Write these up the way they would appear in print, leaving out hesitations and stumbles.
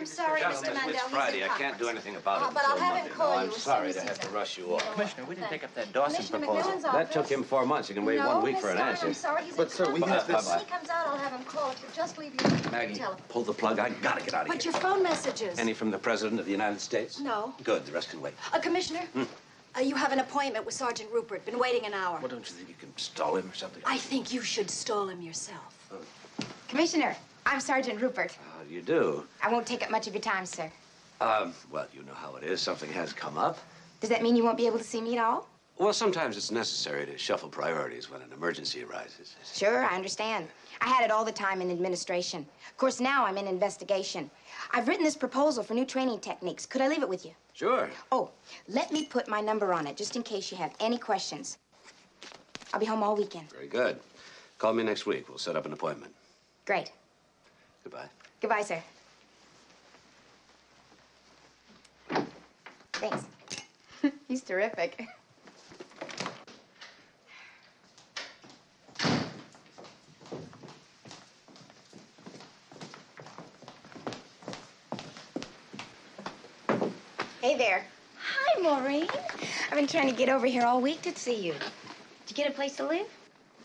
I'm sorry, Mr. Mandel. It's Friday. I can't do anything about it But I'll until have Monday. him call No, you I'm as sorry soon to as have he's to rush you off. Commissioner, we didn't take up that Dawson Commissioner proposal. McMillan's That took him 4 months. He can wait 1 week for an answer. I'm sorry, he's But, sir, we have this. When he comes out, I'll have him call. If you'll just leave your Maggie, telephone. pull the plug. I gotta get out of But here. your phone messages. Any from the President of the United States? No. Good. The rest can wait. Commissioner, you have an appointment with Sergeant Rupert. Been waiting an hour. Well, don't you think you can stall him or something? I think you should stall him yourself. Commissioner, I'm Sergeant Rupert. You do? I won't take up much of your time, sir. Well, you know how it is. Something has come up. Does that mean you won't be able to see me at all? Well, sometimes it's necessary to shuffle priorities when an emergency arises. Sure, I understand. I had it all the time in administration. Of course, now I'm in investigation. I've written this proposal for new training techniques. Could I leave it with you? Sure. Oh, let me put my number on it, just in case you have any questions. I'll be home all weekend. Very good. Call me next week. We'll set up an appointment. Great. Goodbye. Goodbye, sir. Thanks. He's terrific. Hey there. Hi, Maureen. I've been trying to get over here all week to see you. Did you get a place to live?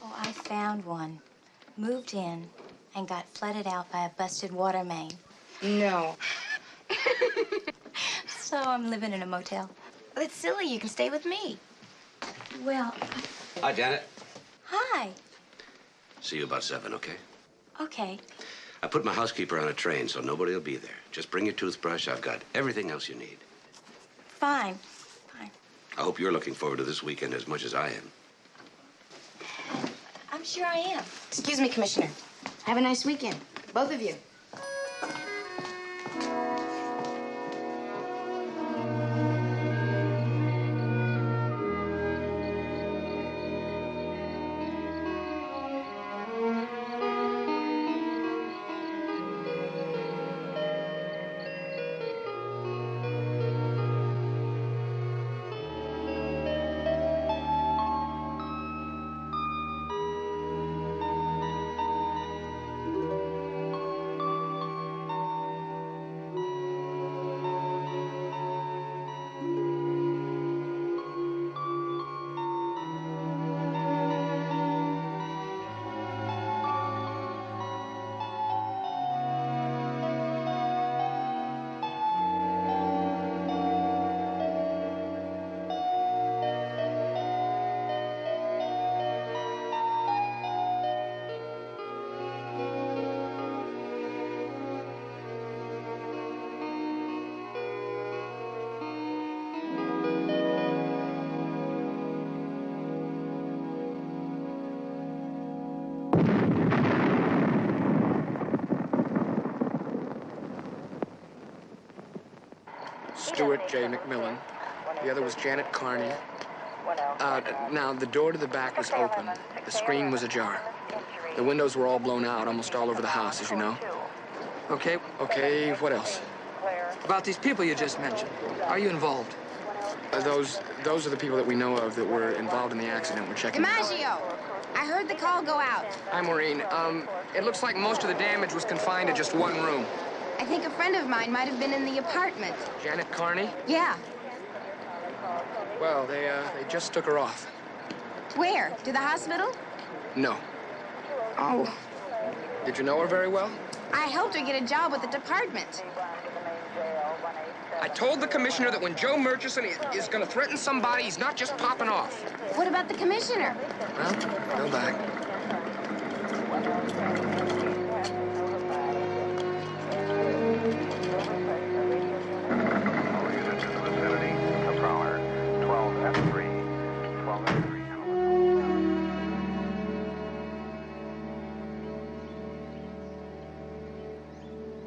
Oh, I found one. Moved in and got flooded out by a busted water main. No. So I'm living in a motel. Well, it's silly. You can stay with me. Well, Hi, Janet. hi. See you about 7, okay? Okay. I put my housekeeper on a train, so nobody will be there. Just bring your toothbrush. I've got everything else you need. Fine. Fine. I hope you're looking forward to this weekend as much as I am. I'm sure I am. Excuse me, Commissioner. Have a nice weekend. Both of you. Stuart J. McMillan. The other was Janet Carney. Now, the door to the back was open. The screen was ajar. The windows were all blown out, almost all over the house, as you know. Okay, what else? About these people you just mentioned. Are you involved? Those are the people that we know of that were involved in the accident. We're checking them out. DiMaggio, I heard the call go out. Hi, Maureen. It looks like most of the damage was confined to just one room. I think a friend of mine might have been in the apartment. Janet Carney? Yeah. Well, they just took her off. Where? To the hospital? No. Oh. Did you know her very well? I helped her get a job with the department. I told the commissioner that when Joe Murchison is going to threaten somebody, he's not just popping off. What about the commissioner? Well, go back. All units in the vicinity of Prowler, 12F3, 12F3.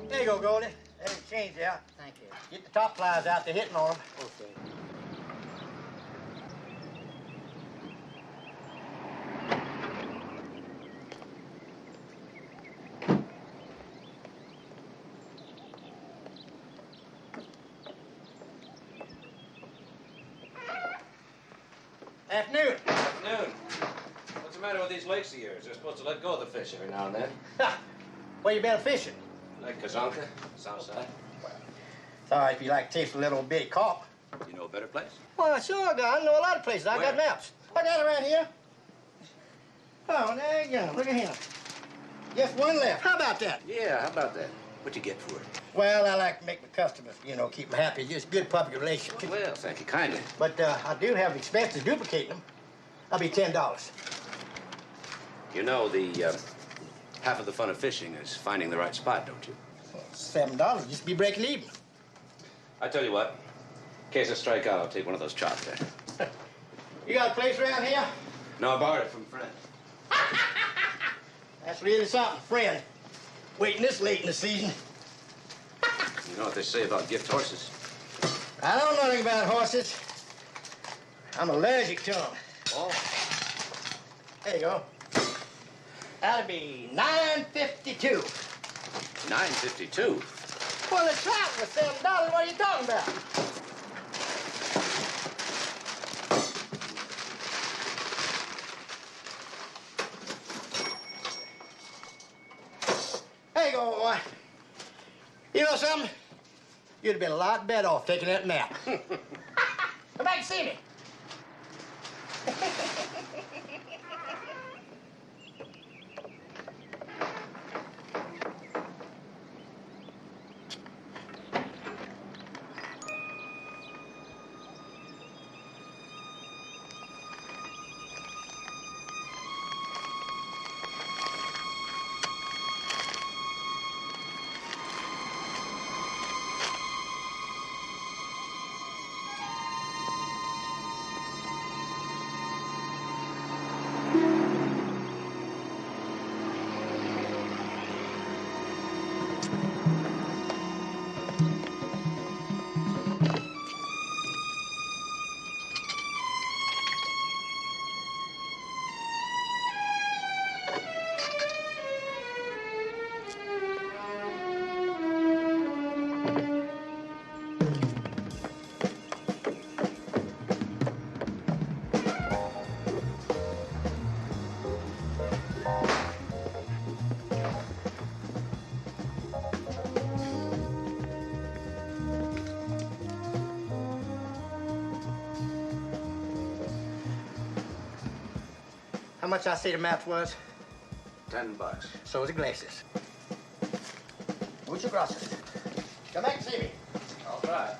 There you go, Goldie. There's a change out. Thank you. Get the top flies out. They're hitting on them. Okay. Afternoon. Afternoon. What's the matter with these lakes of yours? They're supposed to let go of the fish every now and then. Ha! Where you been fishing? Lake Kazanka, south side. Sorry if you like to taste a little bitty cop. You know a better place? Well, sure, I know a lot of places. I got Where? maps. I got it around here. Oh, there you go. Look at him. Just one left. How about that? Yeah, how about that? What you get for it? Well, I like to make my customers, keep them happy. Just good public relations. Well, thank you kindly. But I do have expenses duplicating them. I'll be $10. You know, the half of the fun of fishing is finding the right spot, don't you? $7. Just be breaking even. I tell you what, in case I strike out, I'll take one of those chops there. You got a place around here? No, I borrowed it from a friend. That's really something, friend. Waiting this late in the season. You know what they say about gift horses? I don't know anything about horses. I'm allergic to them. Oh. There you go. That'll be $9.52. $9.52? Well, the trout was $7. What are you talking about? There you go, boy. You know something? You'd have been a lot better off taking that nap. Come back and see me. How much I say the maps was? $10. So is the glasses. Muchas gracias. Come back and see me. I'll try.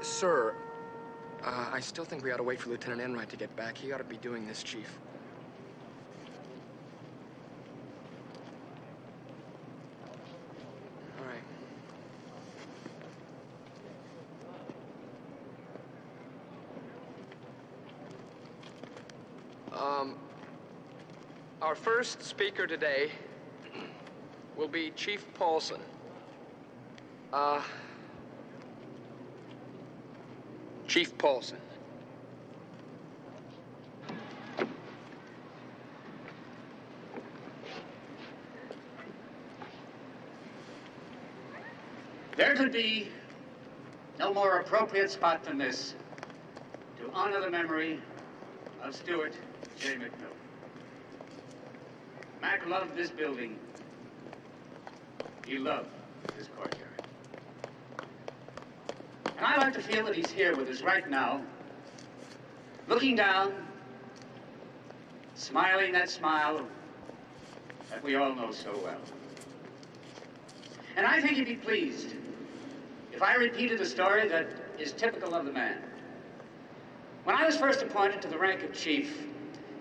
Sir, I still think we ought to wait for Lieutenant Enright to get back. He ought to be doing this, Chief. All right. Our first speaker today will be Chief Paulson. Chief Paulson. There could be no more appropriate spot than this to honor the memory of Stuart J. McMillan. Mac loved this building. He loved this courtyard. And I like to feel that he's here with us right now, looking down, smiling that smile that we all know so well. And I think he'd be pleased if I repeated a story that is typical of the man. When I was first appointed to the rank of chief,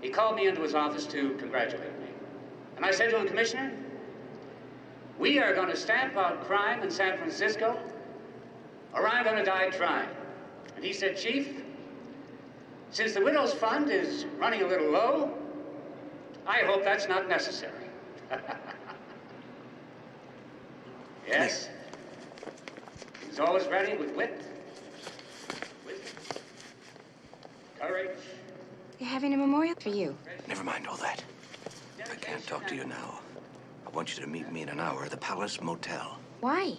he called me into his office to congratulate me. And I said to him, Commissioner, We are going to stamp out crime in San Francisco, or I'm going to die trying. And he said, Chief, since the Widow's Fund is running a little low, I hope that's not necessary. Yes? He's always ready with wit, wisdom, courage. They're having a memorial for you. Never mind all that. I can't talk to you now. I want you to meet me in an hour at the Palace Motel. Why?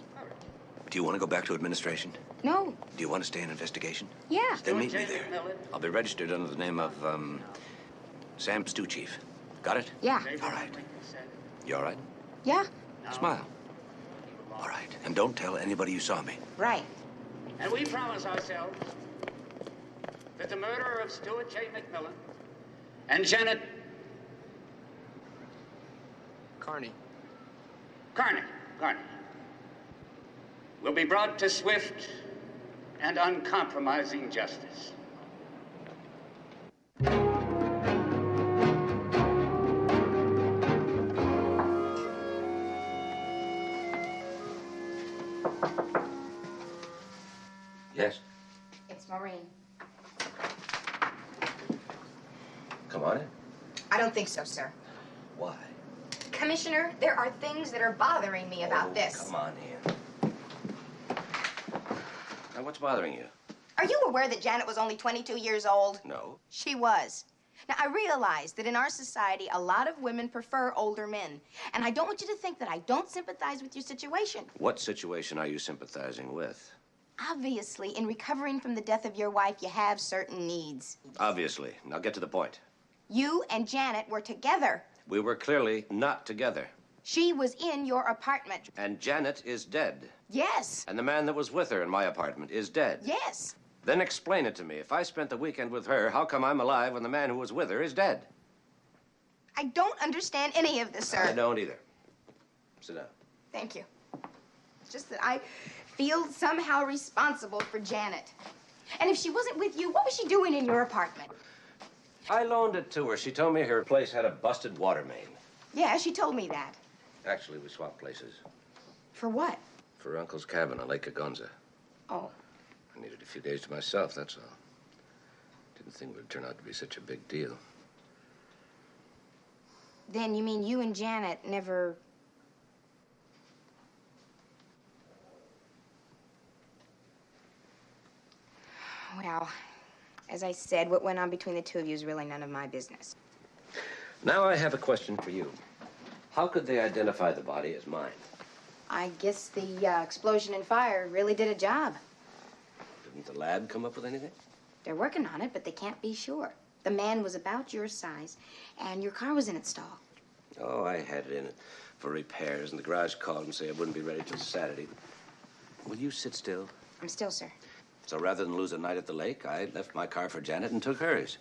Do you want to go back to administration? No. Do you want to stay in investigation? Yeah. Then meet me there. I'll be registered under the name of, Sam Stew Chief. Got it? Yeah. All right. You all right? Yeah. Smile. All right. And don't tell anybody you saw me. Right. And we promise ourselves that the murderer of Stuart J. McMillan and Janet Carney. Carney will be brought to swift and uncompromising justice. Yes? It's Maureen. Come on in. I don't think so, sir. Why? Commissioner, there are things that are bothering me about this. Come on in. Now, what's bothering you? Are you aware that Janet was only 22 years old? No. She was. Now, I realize that in our society, a lot of women prefer older men. And I don't want you to think that I don't sympathize with your situation. What situation are you sympathizing with? Obviously, in recovering from the death of your wife, you have certain needs. Obviously. Now get to the point. You and Janet were together. We were clearly not together. She was in your apartment. And Janet is dead. Yes. And the man that was with her in my apartment is dead. Yes. Then explain it to me. If I spent the weekend with her, how come I'm alive when the man who was with her is dead? I don't understand any of this, sir. I don't either. Sit down. Thank you. It's just that I feel somehow responsible for Janet. And if she wasn't with you, what was she doing in your apartment? I loaned it to her. She told me her place had a busted water main. Yeah, she told me that. Actually, we swapped places. For what? For Uncle's cabin on Lake Agonza. Oh. I needed a few days to myself, that's all. Didn't think it would turn out to be such a big deal. Then you mean you and Janet never... Well, as I said, what went on between the two of you is really none of my business. Now I have a question for you. How could they identify the body as mine? I guess the explosion and fire really did a job. Didn't the lab come up with anything? They're working on it, but they can't be sure. The man was about your size, and your car was in its stall. Oh, I had it in for repairs, and the garage called and said I wouldn't be ready till Saturday. Will you sit still? I'm still, sir. So rather than lose a night at the lake, I left my car for Janet and took hers.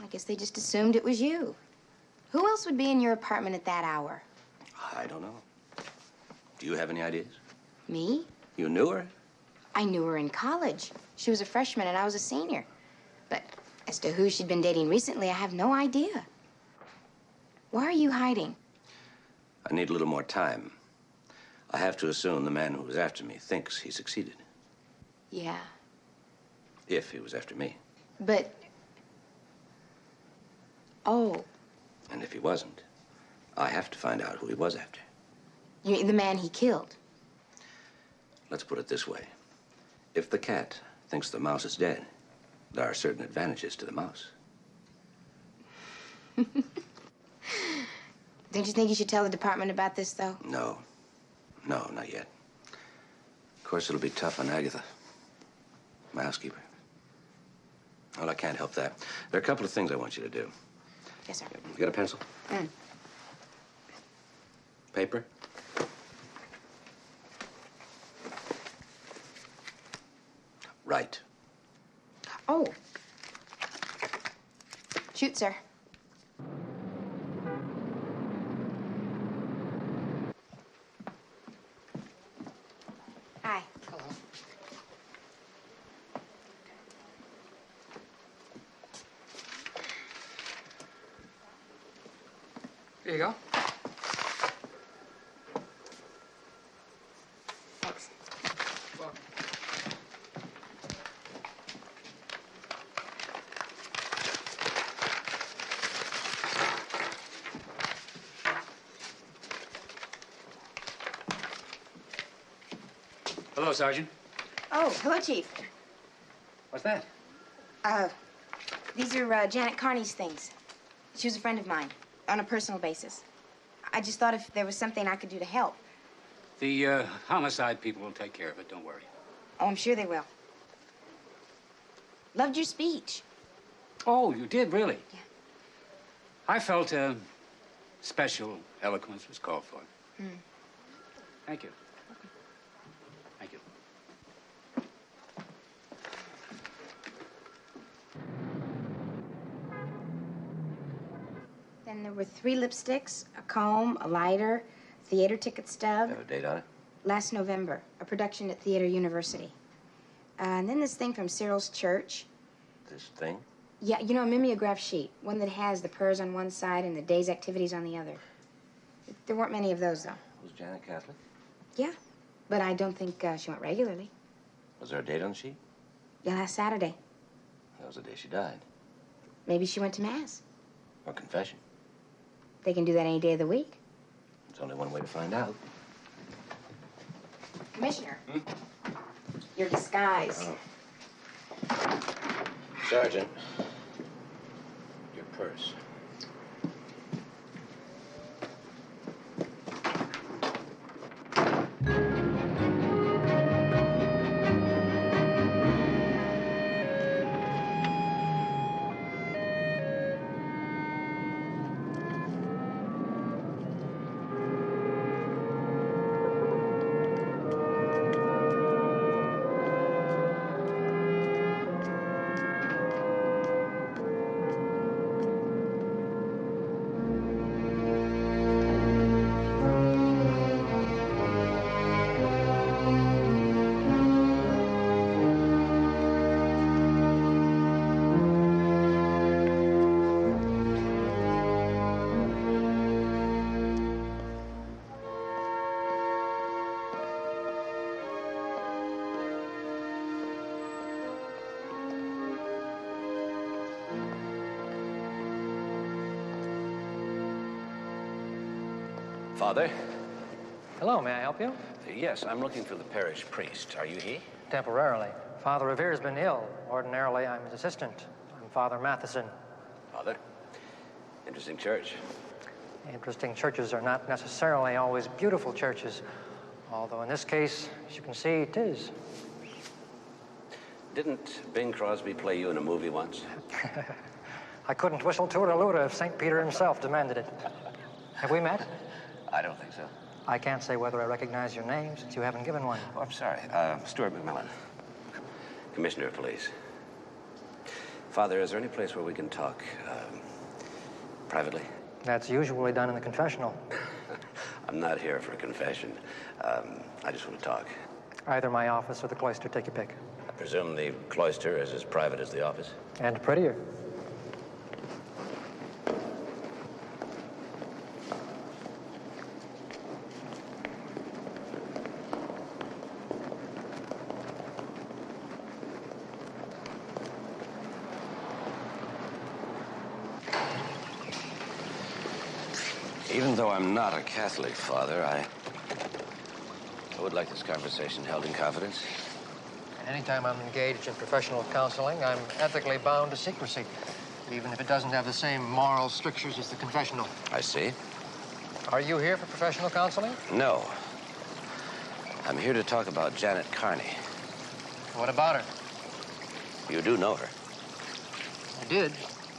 I guess they just assumed it was you. Who else would be in your apartment at that hour? I don't know. Do you have any ideas? Me? You knew her? I knew her in college. She was a freshman and I was a senior. But as to who she'd been dating recently, I have no idea. Why are you hiding? I need a little more time. I have to assume the man who was after me thinks he succeeded. Yeah. If he was after me. But... Oh. And if he wasn't, I have to find out who he was after. You mean the man he killed? Let's put it this way. If the cat thinks the mouse is dead, there are certain advantages to the mouse. Don't you think you should tell the department about this, though? No. No, not yet. Of course, it'll be tough on Agatha, my housekeeper. Well, I can't help that. There are a couple of things I want you to do. Yes, sir. You got a pencil? Paper? Right. Oh. Shoot, sir. Hi. Hello. Here you go. Thanks. Hello, Sergeant. Oh, hello, Chief. What's that? These are Janet Carney's things. She was a friend of mine, on a personal basis. I just thought if there was something I could do to help. The homicide people will take care of it, don't worry. Oh, I'm sure they will. Loved your speech. Oh, you did, really? Yeah. I felt special eloquence was called for. Thank you. Thank you. Then there were 3 lipsticks, a comb, a lighter, theater ticket stub. Have a date on it? Last November, a production at Theater University. And then this thing from Cyril's church. This thing? Yeah, you know, a mimeograph sheet. One that has the prayers on one side and the day's activities on the other. There weren't many of those, though. Was Janet Catholic? Yeah, but I don't think she went regularly. Was there a date on the sheet? Yeah, last Saturday. That was the day she died. Maybe she went to Mass. Or confession. They can do that any day of the week. There's only one way to find out. Commissioner. Your disguise. Oh. Sergeant. Your purse. Father? Hello, may I help you? Yes, I'm looking for the parish priest. Are you he? Temporarily. Father Revere's been ill. Ordinarily, I'm his assistant. I'm Father Matheson. Father? Interesting church. Interesting churches are not necessarily always beautiful churches, although in this case, as you can see, it is. Didn't Bing Crosby play you in a movie once? I couldn't whistle Toodalooda if St. Peter himself demanded it. Have we met? I don't think so. I can't say whether I recognize your name since you haven't given one. Oh, I'm sorry. Stuart McMillan, Commissioner of Police. Father, is there any place where we can talk privately? That's usually done in the confessional. I'm not here for a confession. I just want to talk. Either my office or the cloister, take your pick. I presume the cloister is as private as the office? And prettier. Even though I'm not a Catholic, Father, I would like this conversation held in confidence. Anytime I'm engaged in professional counseling, I'm ethically bound to secrecy, even if it doesn't have the same moral strictures as the confessional. I see. Are you here for professional counseling? No. I'm here to talk about Janet Carney. What about her? You do know her. I did.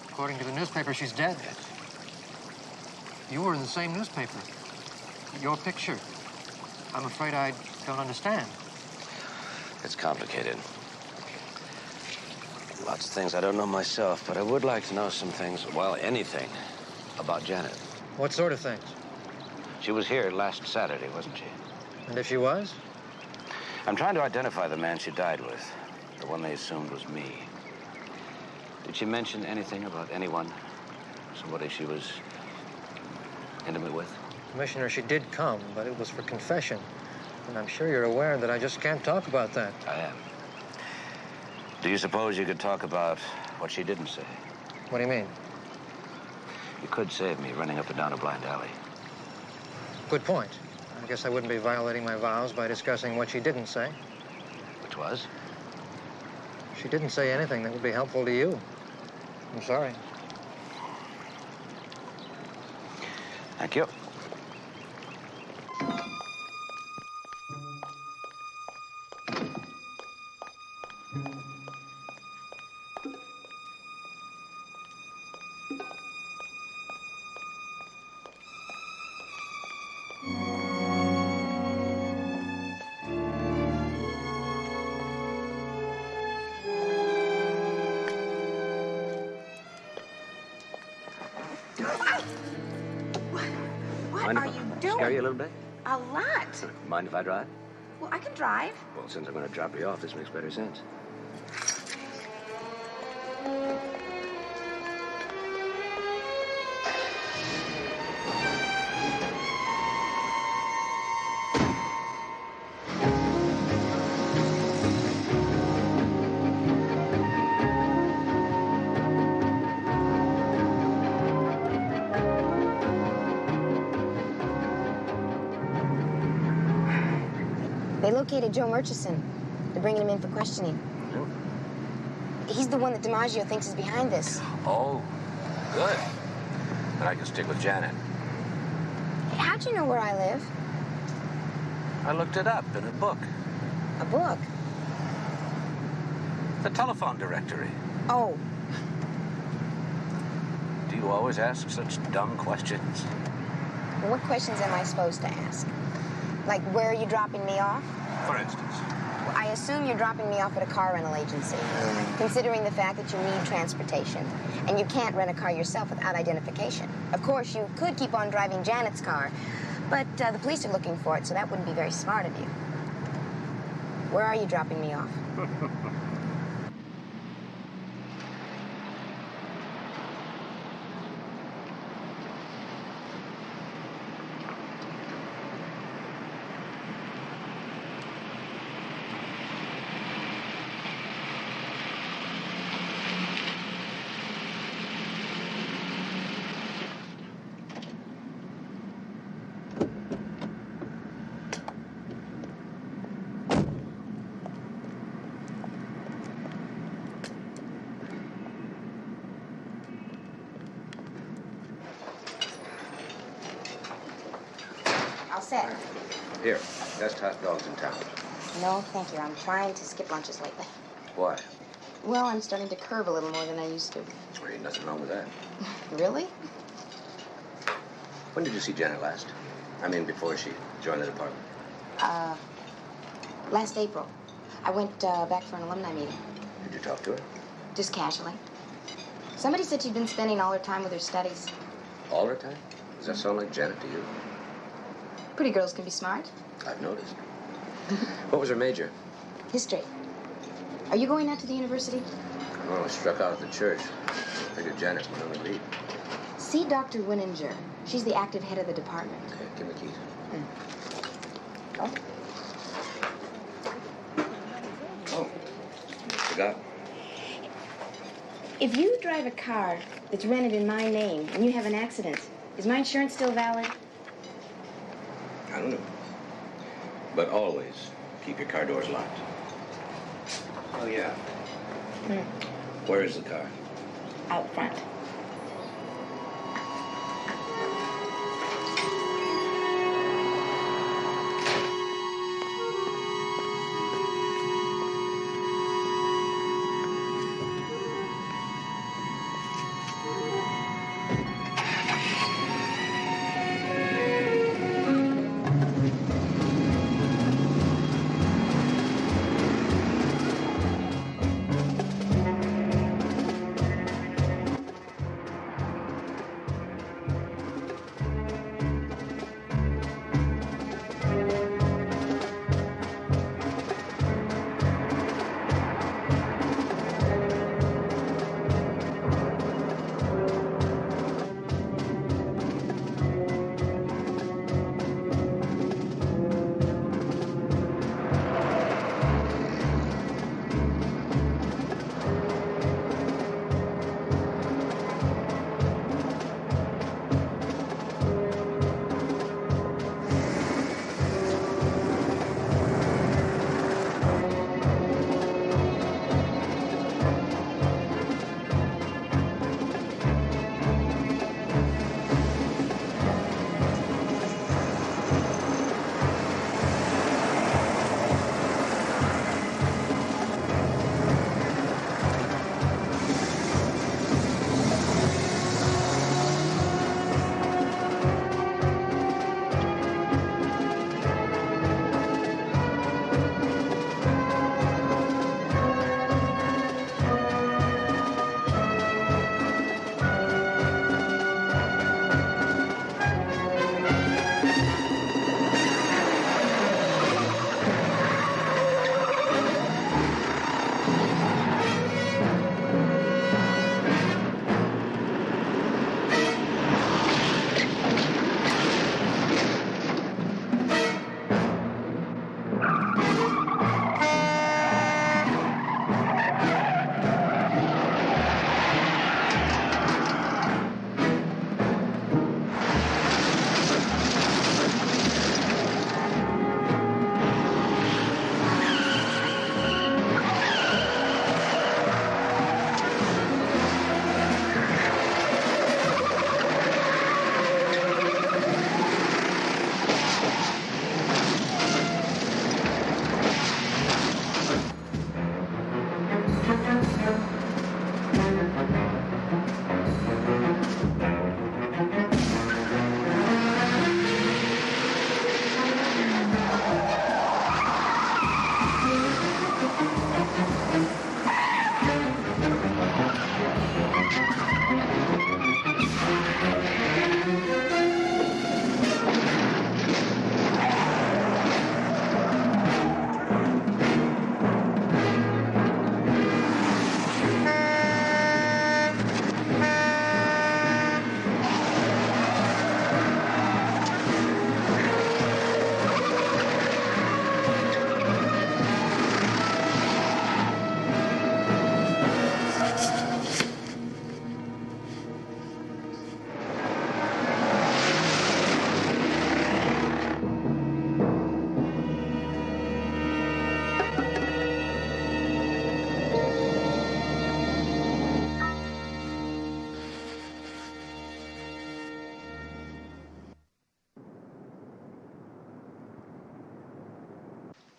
According to the newspaper, she's dead. You were in the same newspaper. Your picture. I'm afraid I don't understand. It's complicated. Lots of things I don't know myself, but I would like to know some things, well, anything, about Janet. What sort of things? She was here last Saturday, wasn't she? And if she was? I'm trying to identify the man she died with, the one they assumed was me. Did she mention anything about anyone? Somebody she was intimate with? Commissioner, she did come, but it was for confession. And I'm sure you're aware that I just can't talk about that. I am. Do you suppose you could talk about what she didn't say? What do you mean? You could save me running up and down a blind alley. Good point. I guess I wouldn't be violating my vows by discussing what she didn't say. Which was? She didn't say anything that would be helpful to you. I'm sorry. Thank you. What are you doing? Scare you a little bit? A lot. Mind if I drive? Well, I can drive. Well, since I'm going to drop you off, this makes better sense. They located Joe Murchison. They're bringing him in for questioning. He's the one that DiMaggio thinks is behind this. Oh, good. Then I can stick with Janet. How'd you know where I live? I looked it up in a book. A book? The telephone directory. Oh. Do you always ask such dumb questions? Well, what questions am I supposed to ask? Like, where are you dropping me off? For instance? Well, I assume you're dropping me off at a car rental agency, considering the fact that you need transportation, and you can't rent a car yourself without identification. Of course, you could keep on driving Janet's car, but the police are looking for it, so that wouldn't be very smart of you. Where are you dropping me off? All set. Here, best hot dogs in town. No, thank you. I'm trying to skip lunches lately. Why? Well, I'm starting to curve a little more than I used to. Well, ain't nothing wrong with that. Really? When did you see Janet last? I mean, before she joined the department. Last April. I went back for an alumni meeting. Did you talk to her? Just casually. Somebody said she'd been spending all her time with her studies. All her time? Does that sound like Janet to you? Pretty girls can be smart. I've noticed. What was her major? History. Are you going out to the university? Well, I struck out at the church. I figured Janet's my only lead. See Dr. Winninger. She's the active head of the department. Okay, give me the keys. Oh. Oh, forgot. If you drive a car that's rented in my name and you have an accident, is my insurance still valid? I don't know. But always keep your car doors locked. Oh, yeah. Where is the car? Out front.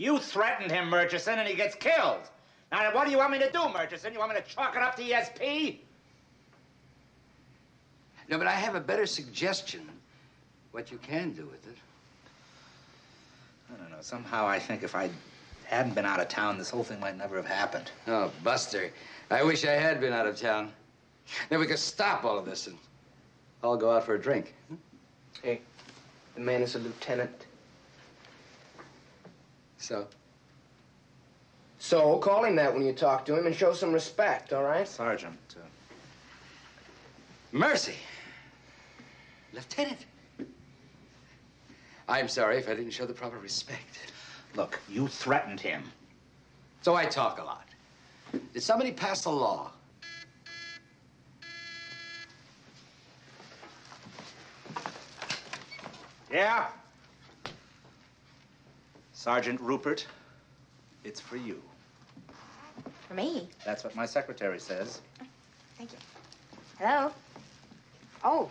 You threatened him, Murchison, and he gets killed. Now, what do you want me to do, Murchison? You want me to chalk it up to ESP? No, but I have a better suggestion. What you can do with it. I don't know. Somehow I think if I hadn't been out of town, this whole thing might never have happened. Oh, Buster, I wish I had been out of town. Then we could stop all of this and all go out for a drink. Hey, the man is a lieutenant. So? So, call him that when you talk to him and show some respect, all right? Sergeant. Mercy. Lieutenant. I'm sorry if I didn't show the proper respect. Look, you threatened him. So I talk a lot. Did somebody pass a law? Yeah? Sergeant Rupert, it's for you. For me? That's what my secretary says. Thank you. Hello? Oh.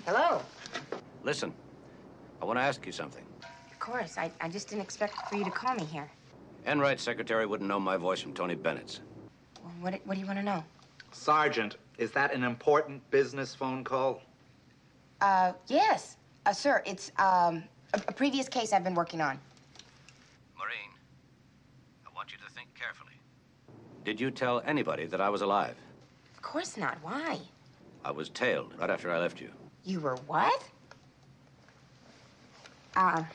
Hello. Listen, I want to ask you something. Of course. I just didn't expect for you to call me here. Enright's secretary wouldn't know my voice from Tony Bennett's. Well, what do you want to know? Sergeant, is that an important business phone call? Yes. Sir, it's, a previous case I've been working on. Maureen, I want you to think carefully. Did you tell anybody that I was alive? Of course not. Why? I was tailed right after I left you. You were what? I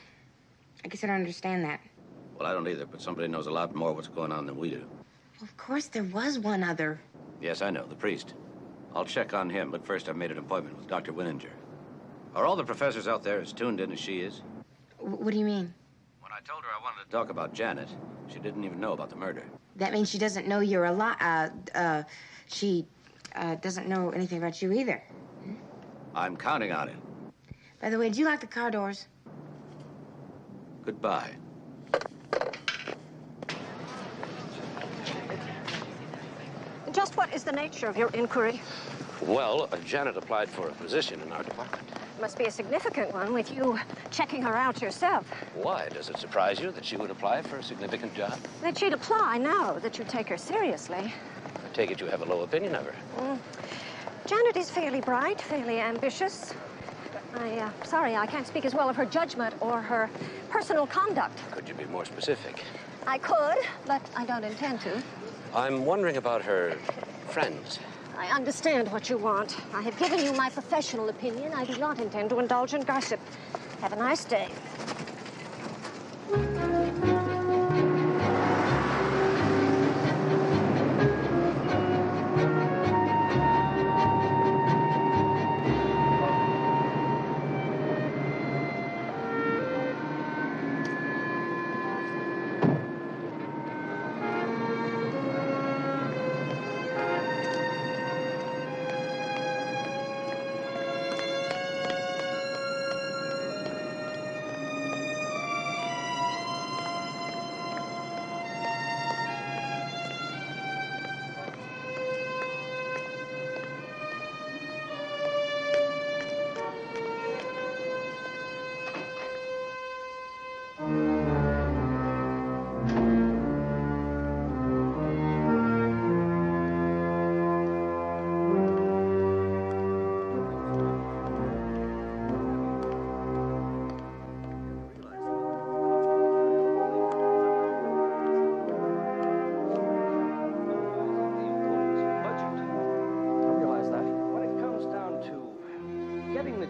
guess I don't understand that. Well, I don't either, but somebody knows a lot more what's going on than we do. Well, of course there was one other. Yes, I know, the priest. I'll check on him, but first I've made an appointment with Dr. Winninger. Are all the professors out there as tuned in as she is? What do you mean? When I told her I wanted to talk about Janet, she didn't even know about the murder. That means she doesn't know you're alive. She doesn't know anything about you either. I'm counting on it. By the way, did you lock the car doors? Goodbye. Just what is the nature of your inquiry? Well, Janet applied for a position in our department. Must be a significant one with you checking her out yourself. Why? Does it surprise you that she would apply for a significant job? That she'd apply, no. That you take her seriously. I take it you have a low opinion of her. Janet is fairly bright, fairly ambitious. Sorry, I can't speak as well of her judgment or her personal conduct. Could you be more specific? I could, but I don't intend to. I'm wondering about her friends. I understand what you want. I have given you my professional opinion. I do not intend to indulge in gossip. Have a nice day.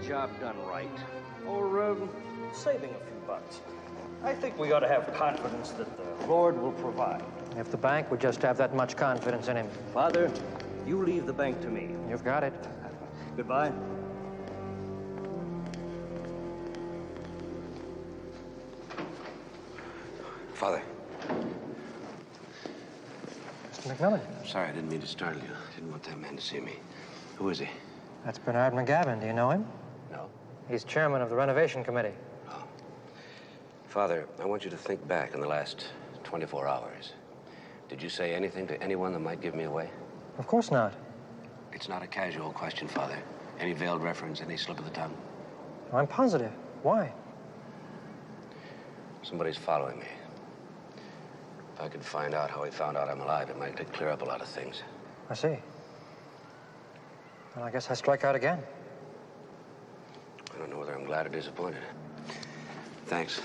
Job done right, or saving a few bucks. I think we ought to have confidence that the Lord will provide. If the bank would just have that much confidence in him. Father, you leave the bank to me. You've got it. Goodbye. Father. Mr. McMillan. I'm sorry, I didn't mean to startle you. I didn't want that man to see me. Who is he? That's Bernard McGavin. Do you know him? No. He's chairman of the renovation committee. Oh. Father, I want you to think back in the last 24 hours. Did you say anything to anyone that might give me away? Of course not. It's not a casual question, Father. Any veiled reference, any slip of the tongue? I'm positive. Why? Somebody's following me. If I could find out how he found out I'm alive, it might clear up a lot of things. I see. Well, I guess I strike out again. I don't know whether I'm glad or disappointed. Thanks.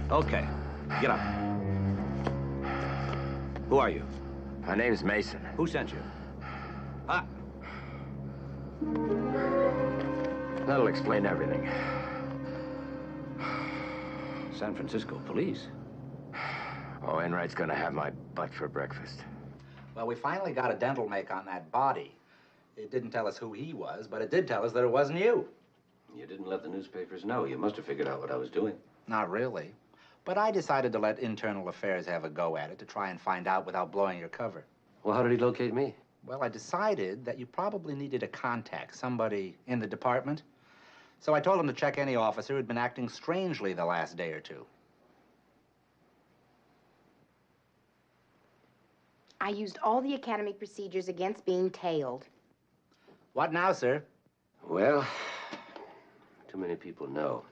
Okay, get up. Who are you? My name's Mason. Who sent you? Ah. That'll explain everything. San Francisco police? Oh, Enright's gonna have my butt for breakfast. Well, we finally got a dental make on that body. It didn't tell us who he was, but it did tell us that it wasn't you. You didn't let the newspapers know. You must have figured out what I was doing. Not really. But I decided to let Internal Affairs have a go at it to try and find out without blowing your cover. Well, how did he locate me? Well, I decided that you probably needed a contact, somebody in the department. So I told him to check any officer who'd been acting strangely the last day or two. I used all the academy procedures against being tailed. What now, sir? Well, too many people know.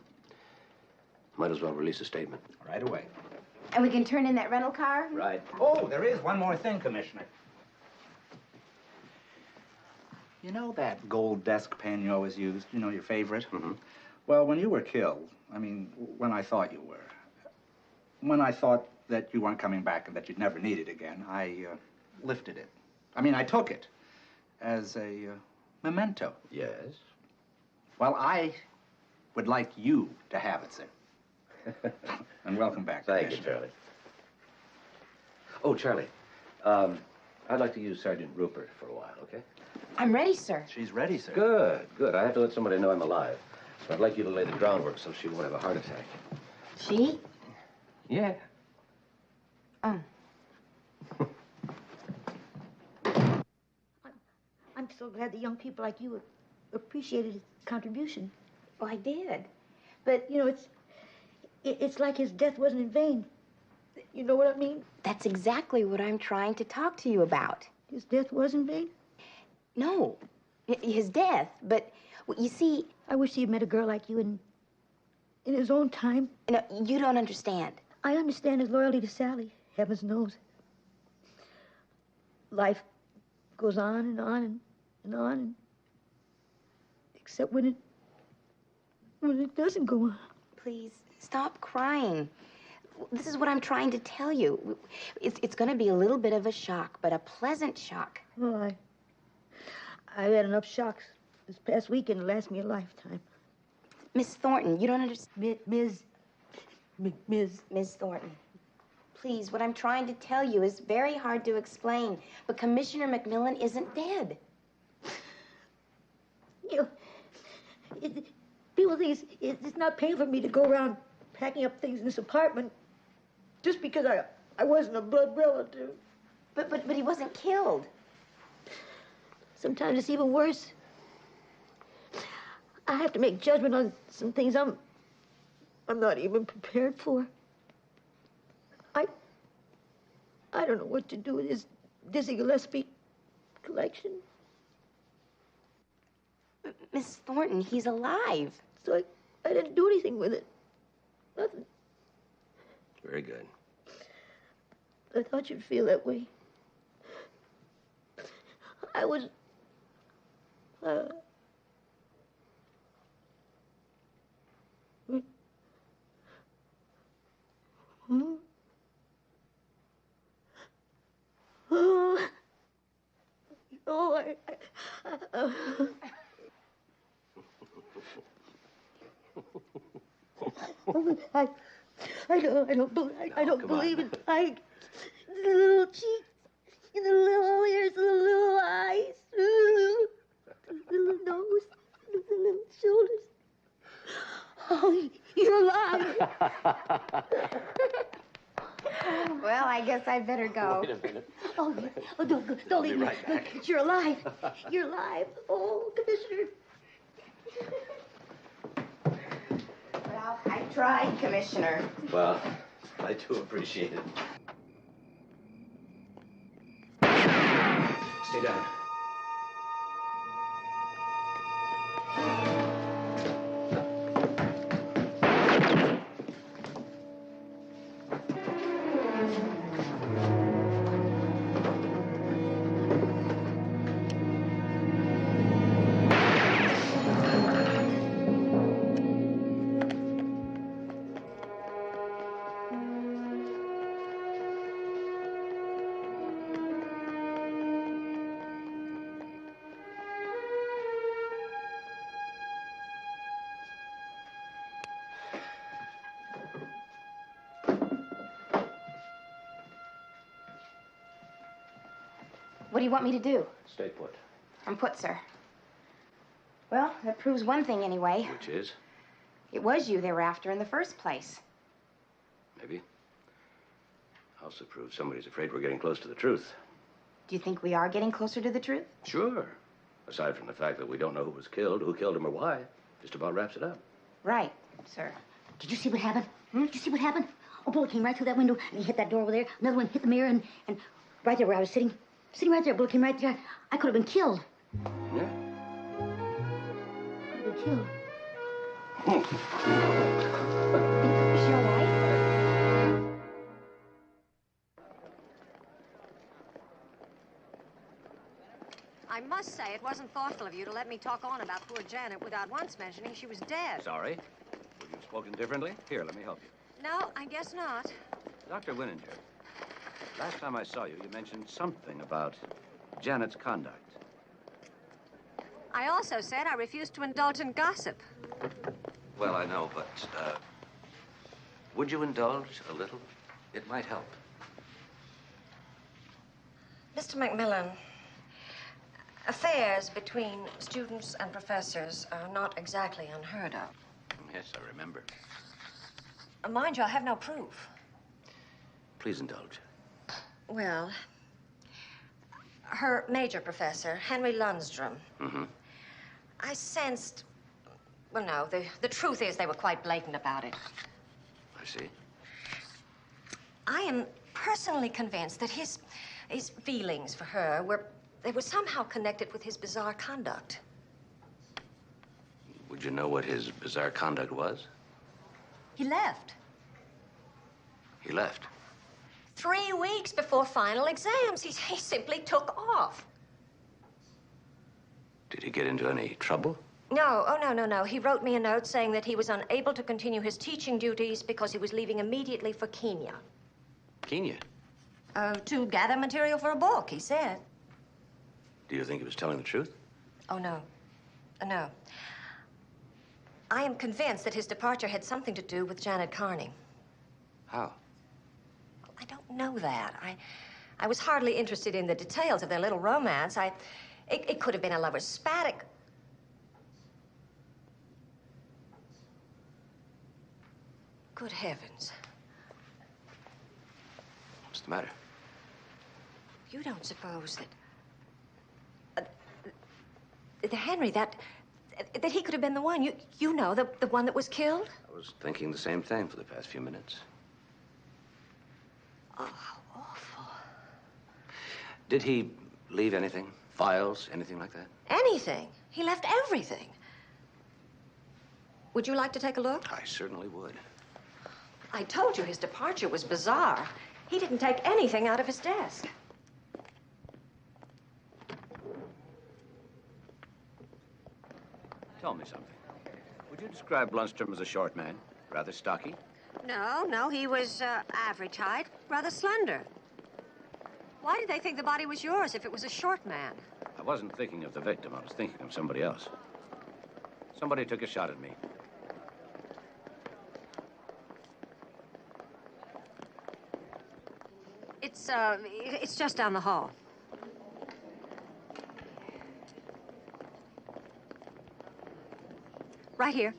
Might as well release a statement. Right away. And we can turn in that rental car? Right. Oh, there is one more thing, Commissioner. You know that gold desk pen you always used? You know, your favorite? Mm-hmm. Well, when you were killed, I mean, when I thought you were, when I thought that you weren't coming back and that you'd never need it again, I lifted it. I mean, I took it as a memento. Yes? Well, I would like you to have it, sir. And welcome back. Thank you, Charlie. Oh, Charlie, I'd like to use Sergeant Rupert for a while, okay? I'm ready, sir. She's ready, sir. Good, good. I have to let somebody know I'm alive. So I'd like you to lay the groundwork so she won't have a heart attack. She? Yeah. Oh. I'm so glad the young people like you appreciated his contribution. Oh, I did. But, you know, it's like his death wasn't in vain. You know what I mean? That's exactly what I'm trying to talk to you about. His death was in vain? No, his death, but you see... I wish he had met a girl like you and in his own time. No, you don't understand. I understand his loyalty to Sally. Heavens knows. Life goes on and on and on, and except when it doesn't go on. Please, stop crying. This is what I'm trying to tell you. It's going to be a little bit of a shock, but a pleasant shock. Oh, I've had enough shocks this past weekend to last me a lifetime. Miss Thornton, you don't understand. Miss Thornton. Please, what I'm trying to tell you is very hard to explain, but Commissioner McMillan isn't dead. You know, people think it's not pain for me to go around packing up things in this apartment just because I wasn't a blood relative. But he wasn't killed. Sometimes it's even worse. I have to make judgment on some things I'm not even prepared for. I don't know what to do with this Dizzy Gillespie collection. Miss Thornton, he's alive. So I didn't do anything with it. Nothing. Very good. I thought you'd feel that way. I was... I don't believe it. The little cheeks, and the little ears, and the little eyes, the little nose, and the little shoulders. Oh, you're alive. Well, I guess I'd better go. Wait a minute. Oh, don't leave me. Right back. You're alive. You're alive. Oh, Commissioner. Well, I tried, Commissioner. Well, I do appreciate it. Stay down. What do you want me to do? Stay put. I'm put, sir. Well, that proves one thing anyway. Which is? It was you they were after in the first place. Maybe. Also proves somebody's afraid we're getting close to the truth. Do you think we are getting closer to the truth? Sure. Aside from the fact that we don't know who was killed, who killed him, or why, just about wraps it up. Right, sir. Did you see what happened? Did you see what happened? A bullet came right through that window, and he hit that door over there. Another one hit the mirror, and right there where I was sitting right there, a bullet came right there. I could have been killed. Yeah? Could have been killed. Is she all right? I must say, it wasn't thoughtful of you to let me talk on about poor Janet without once mentioning she was dead. Sorry. Would you have spoken differently? Here, let me help you. No, I guess not. Dr. Winninger, last time I saw you, you mentioned something about Janet's conduct. I also said I refused to indulge in gossip. Well, I know, but, would you indulge a little? It might help. Mr. McMillan, affairs between students and professors are not exactly unheard of. Yes, I remember. Mind you, I have no proof. Please indulge. Well, her major professor, Henry Lundstrom, I sensed, well, no, the truth is they were quite blatant about it. I see. I am personally convinced that his feelings for her were somehow connected with his bizarre conduct. Would you know what his bizarre conduct was? He left. He left. 3 weeks before final exams. He simply took off. Did he get into any trouble? No, oh, no. He wrote me a note saying that he was unable to continue his teaching duties because he was leaving immediately for Kenya. Kenya? To gather material for a book, he said. Do you think he was telling the truth? Oh, no. No. I am convinced that his departure had something to do with Janet Carney. How? I don't know that. I was hardly interested in the details of their little romance. It could have been a lover's spat. Good heavens. What's the matter? You don't suppose that... Henry, that he could have been the one. You know, the one that was killed? I was thinking the same thing for the past few minutes. Oh, how awful. Did he leave anything? Files? Anything like that? Anything. He left everything. Would you like to take a look? I certainly would. I told you his departure was bizarre. He didn't take anything out of his desk. Tell me something. Would you describe Lundstrom as a short man? Rather stocky? No, he was average height, rather slender. Why did they think the body was yours if it was a short man? I wasn't thinking of the victim. I was thinking of somebody else. Somebody took a shot at me. It's just down the hall. Right here.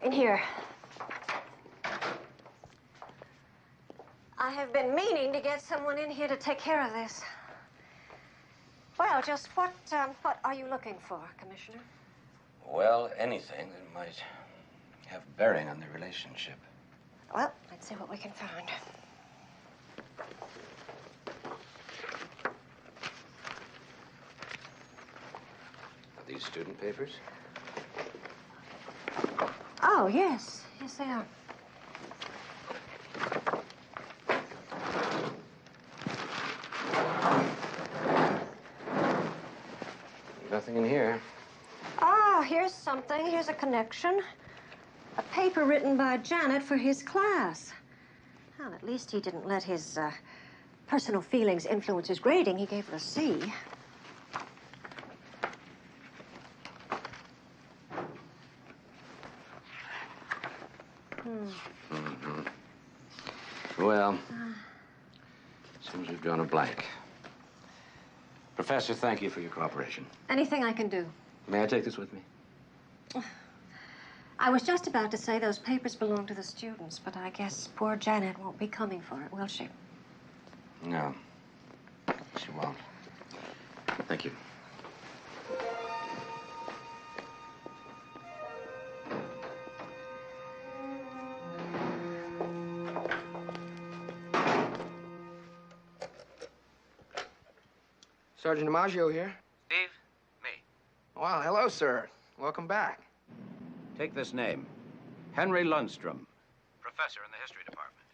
In here. I have been meaning to get someone in here to take care of this. Well, just what are you looking for, Commissioner? Well, anything that might have bearing on the relationship. Well, let's see what we can find. Are these student papers? Oh, yes. Yes, they are. Nothing in here. Oh, here's something. Here's a connection. A paper written by Janet for his class. Well, at least he didn't let his personal feelings influence his grading. He gave her a C. Well, seems we've drawn a blank. Professor, thank you for your cooperation. Anything I can do. May I take this with me? I was just about to say those papers belong to the students, but I guess poor Janet won't be coming for it, will she? No, she won't. Thank you. Sergeant DiMaggio here. Steve, me. Well, hello, sir. Welcome back. Take this name. Henry Lundstrom, professor in the history department.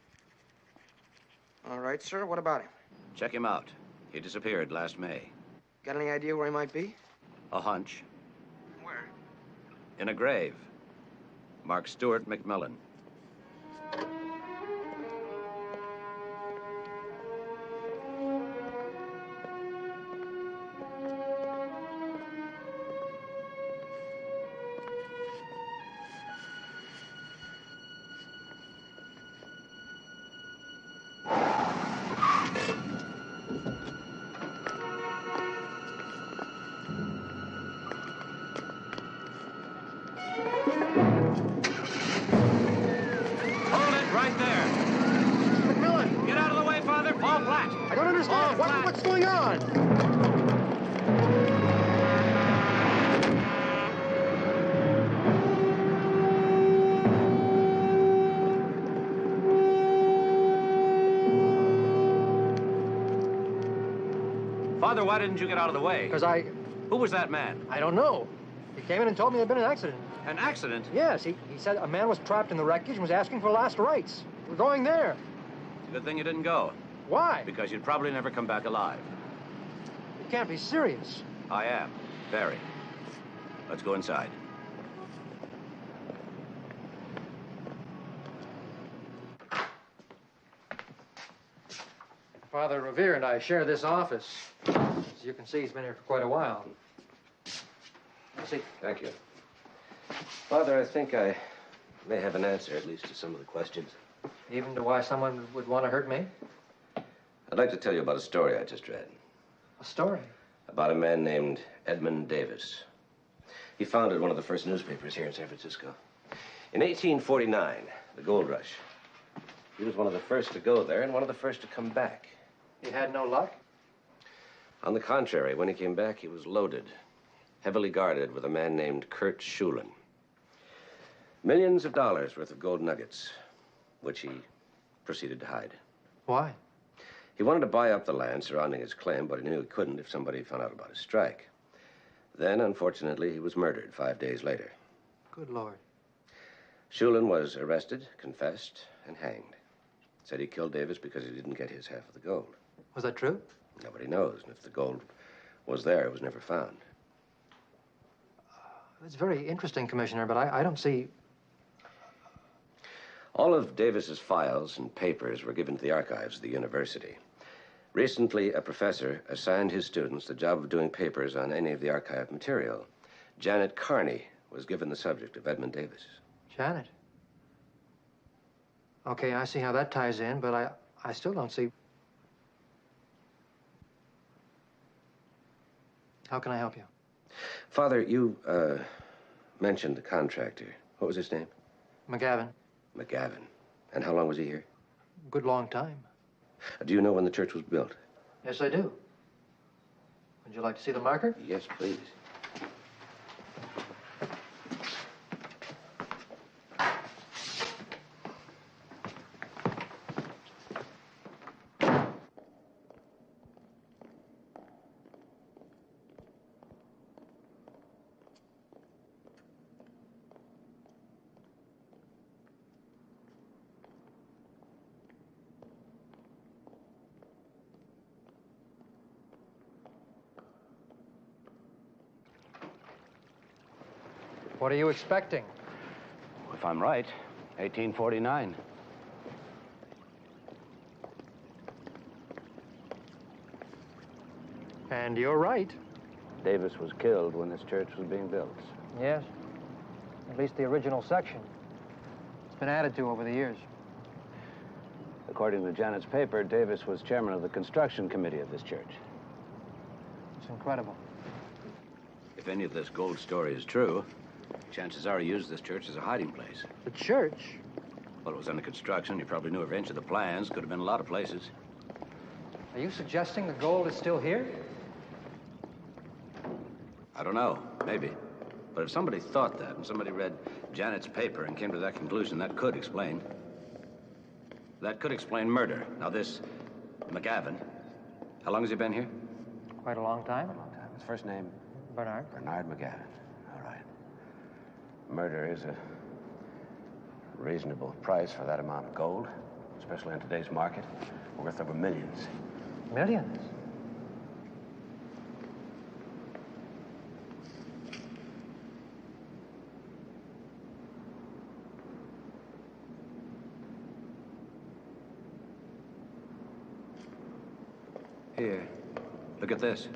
All right, sir. What about him? Check him out. He disappeared last May. Got any idea where he might be? A hunch. Where? In a grave. Mark Stewart McMillan. What's going on? Father, why didn't you get out of the way? Because Who was that man? I don't know. He came in and told me there'd been an accident. An accident? Yes, he said a man was trapped in the wreckage and was asking for last rites. We're going there. It's a good thing you didn't go. Why? Because you'd probably never come back alive. You can't be serious. I am. Very. Let's go inside. Father Revere and I share this office. As you can see, he's been here for quite a while. See, thank you. Father, I think I may have an answer, at least, to some of the questions. Even to why someone would want to hurt me? I'd like to tell you about a story I just read. A story? About a man named Edmund Davis. He founded one of the first newspapers here in San Francisco. In 1849, the gold rush. He was one of the first to go there and one of the first to come back. He had no luck? On the contrary, when he came back, he was loaded, heavily guarded with a man named Kurt Schulin. Millions of dollars worth of gold nuggets, which he proceeded to hide. Why? He wanted to buy up the land surrounding his claim, but he knew he couldn't if somebody found out about his strike. Then, unfortunately, he was murdered 5 days later. Good Lord. Schulin was arrested, confessed, and hanged. Said he killed Davis because he didn't get his half of the gold. Was that true? Nobody knows, and if the gold was there, it was never found. It's very interesting, Commissioner, but I don't see... All of Davis's files and papers were given to the archives of the university. Recently, a professor assigned his students the job of doing papers on any of the archived material. Janet Carney was given the subject of Edmund Davis. Janet? Okay, I see how that ties in, but I still don't see... How can I help you? Father, you, mentioned the contractor. What was his name? McGavin. McGavin. And how long was he here? Good long time. Do you know when the church was built? Yes, I do. Would you like to see the marker? Yes, please. What are you expecting? If I'm right, 1849. And you're right. Davis was killed when this church was being built. Yes. At least the original section. It's been added to over the years. According to Janet's paper, Davis was chairman of the construction committee of this church. It's incredible. If any of this gold story is true, chances are he used this church as a hiding place. The church? Well, it was under construction. You probably knew every inch of the plans. Could have been a lot of places. Are you suggesting the gold is still here? I don't know. Maybe. But if somebody thought that and somebody read Janet's paper and came to that conclusion, that could explain. That could explain murder. Now, this McGavin, how long has he been here? Quite a long time. A long time. His first name? Bernard. Bernard McGavin. All right. Murder is a reasonable price for that amount of gold, especially in today's market. Worth over millions. Millions? Here, look at this.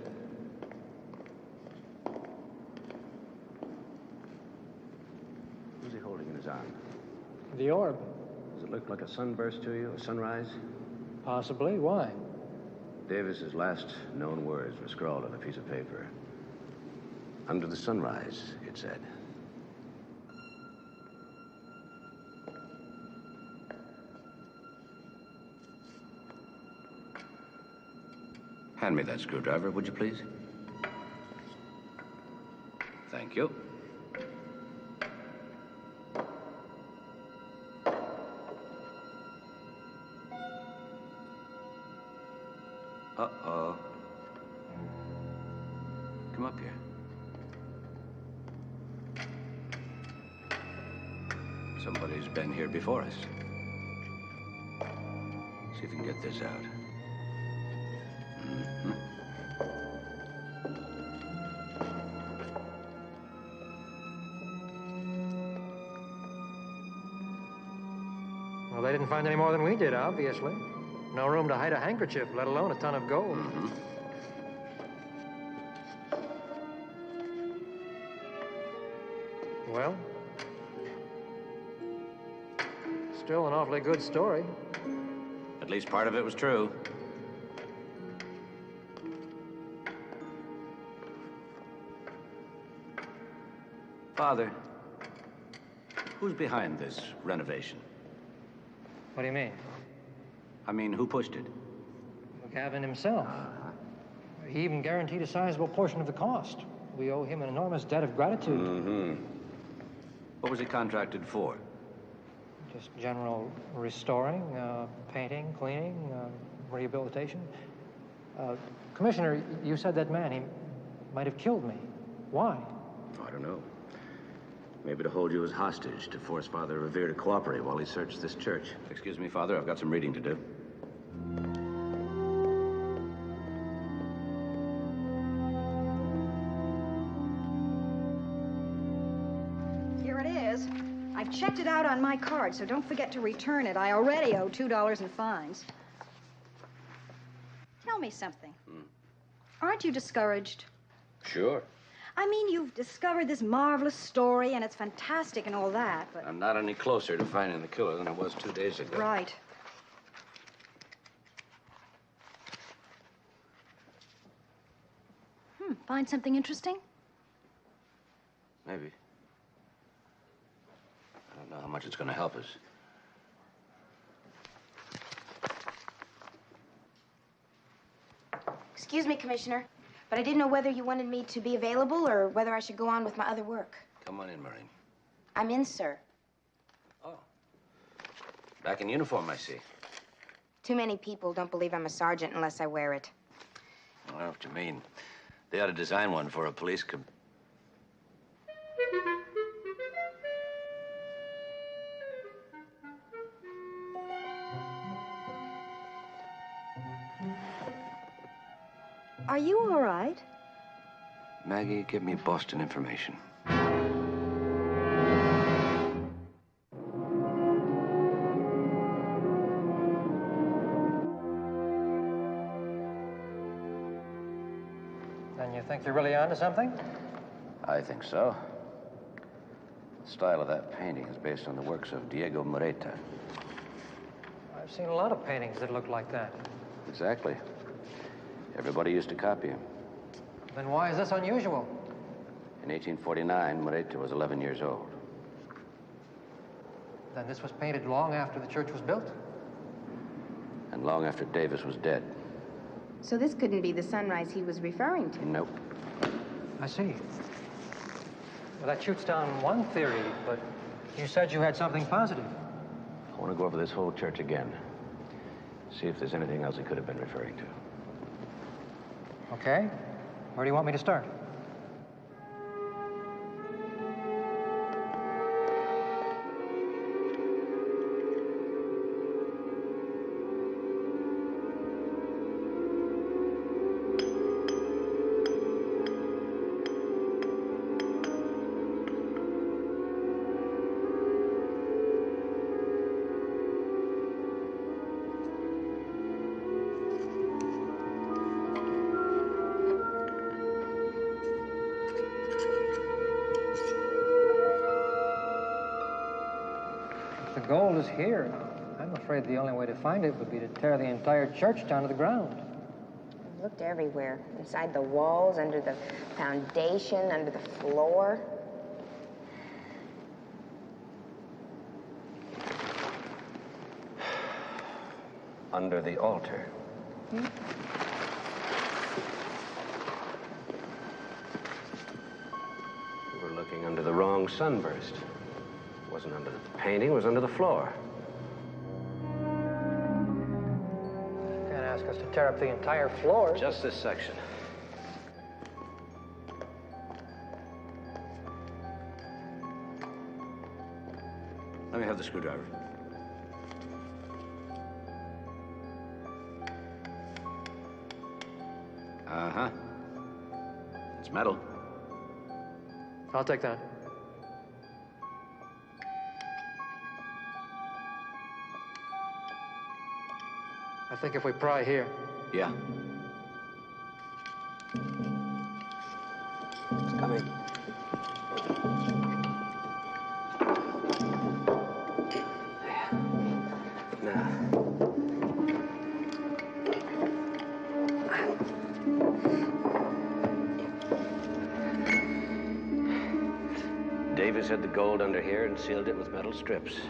Who's he holding in his arm? The orb. Does it look like a sunburst to you, a sunrise? Possibly. Why? Davis's last known words were scrawled on a piece of paper. Under the sunrise, it said. Hand me that screwdriver, would you please? Thank you. Uh-oh. Come up here. Somebody's been here before us. See if we can get this out. Mm-hmm. Well, they didn't find any more than we did, obviously. No room to hide a handkerchief, let alone a ton of gold. Mm-hmm. Well, still an awfully good story. At least part of it was true. Father, who's behind this renovation? What do you mean? I mean, who pushed it? McMillan himself. He even guaranteed a sizable portion of the cost. We owe him an enormous debt of gratitude. Mm-hmm. What was he contracted for? Just general restoring, painting, cleaning, rehabilitation. Commissioner, you said that man, he might have killed me. Why? I don't know. Maybe to hold you as hostage, to force Father Revere to cooperate while he searched this church. Excuse me, Father, I've got some reading to do. Here it is. I've checked it out on my card, so don't forget to return it. I already owe $2 in fines. Tell me something. Aren't you discouraged? Sure. I mean, you've discovered this marvelous story, and it's fantastic and all that, but... I'm not any closer to finding the killer than I was 2 days ago. Right. Find something interesting? Maybe. I don't know how much it's going to help us. Excuse me, Commissioner, but I didn't know whether you wanted me to be available or whether I should go on with my other work. Come on in, Marine. I'm in, sir. Oh. Back in uniform, I see. Too many people don't believe I'm a sergeant unless I wear it. I don't know what you mean. They ought to design one for a police Are you all right? Maggie, give me Boston information. Then you think you're really onto something? I think so. The style of that painting is based on the works of Diego Moreta. I've seen a lot of paintings that look like that. Exactly. Everybody used to copy him. Then why is this unusual? In 1849, Moreta was 11 years old. Then this was painted long after the church was built? And long after Davis was dead. So this couldn't be the sunrise he was referring to? Nope. I see. Well, that shoots down one theory, but you said you had something positive. I want to go over this whole church again. See if there's anything else he could have been referring to. Okay. Where do you want me to start? The gold is here. I'm afraid the only way to find it would be to tear the entire church down to the ground. I've looked everywhere. Inside the walls, under the foundation, under the floor. Under the altar. We were looking under the wrong sunburst. It wasn't under the painting, it was under the floor. You can't ask us to tear up the entire floor. Just this section. Let me have the screwdriver. Uh-huh. It's metal. I'll take that. I think if we pry here. Yeah. It's coming. Now. Davis had the gold under here and sealed it with metal strips.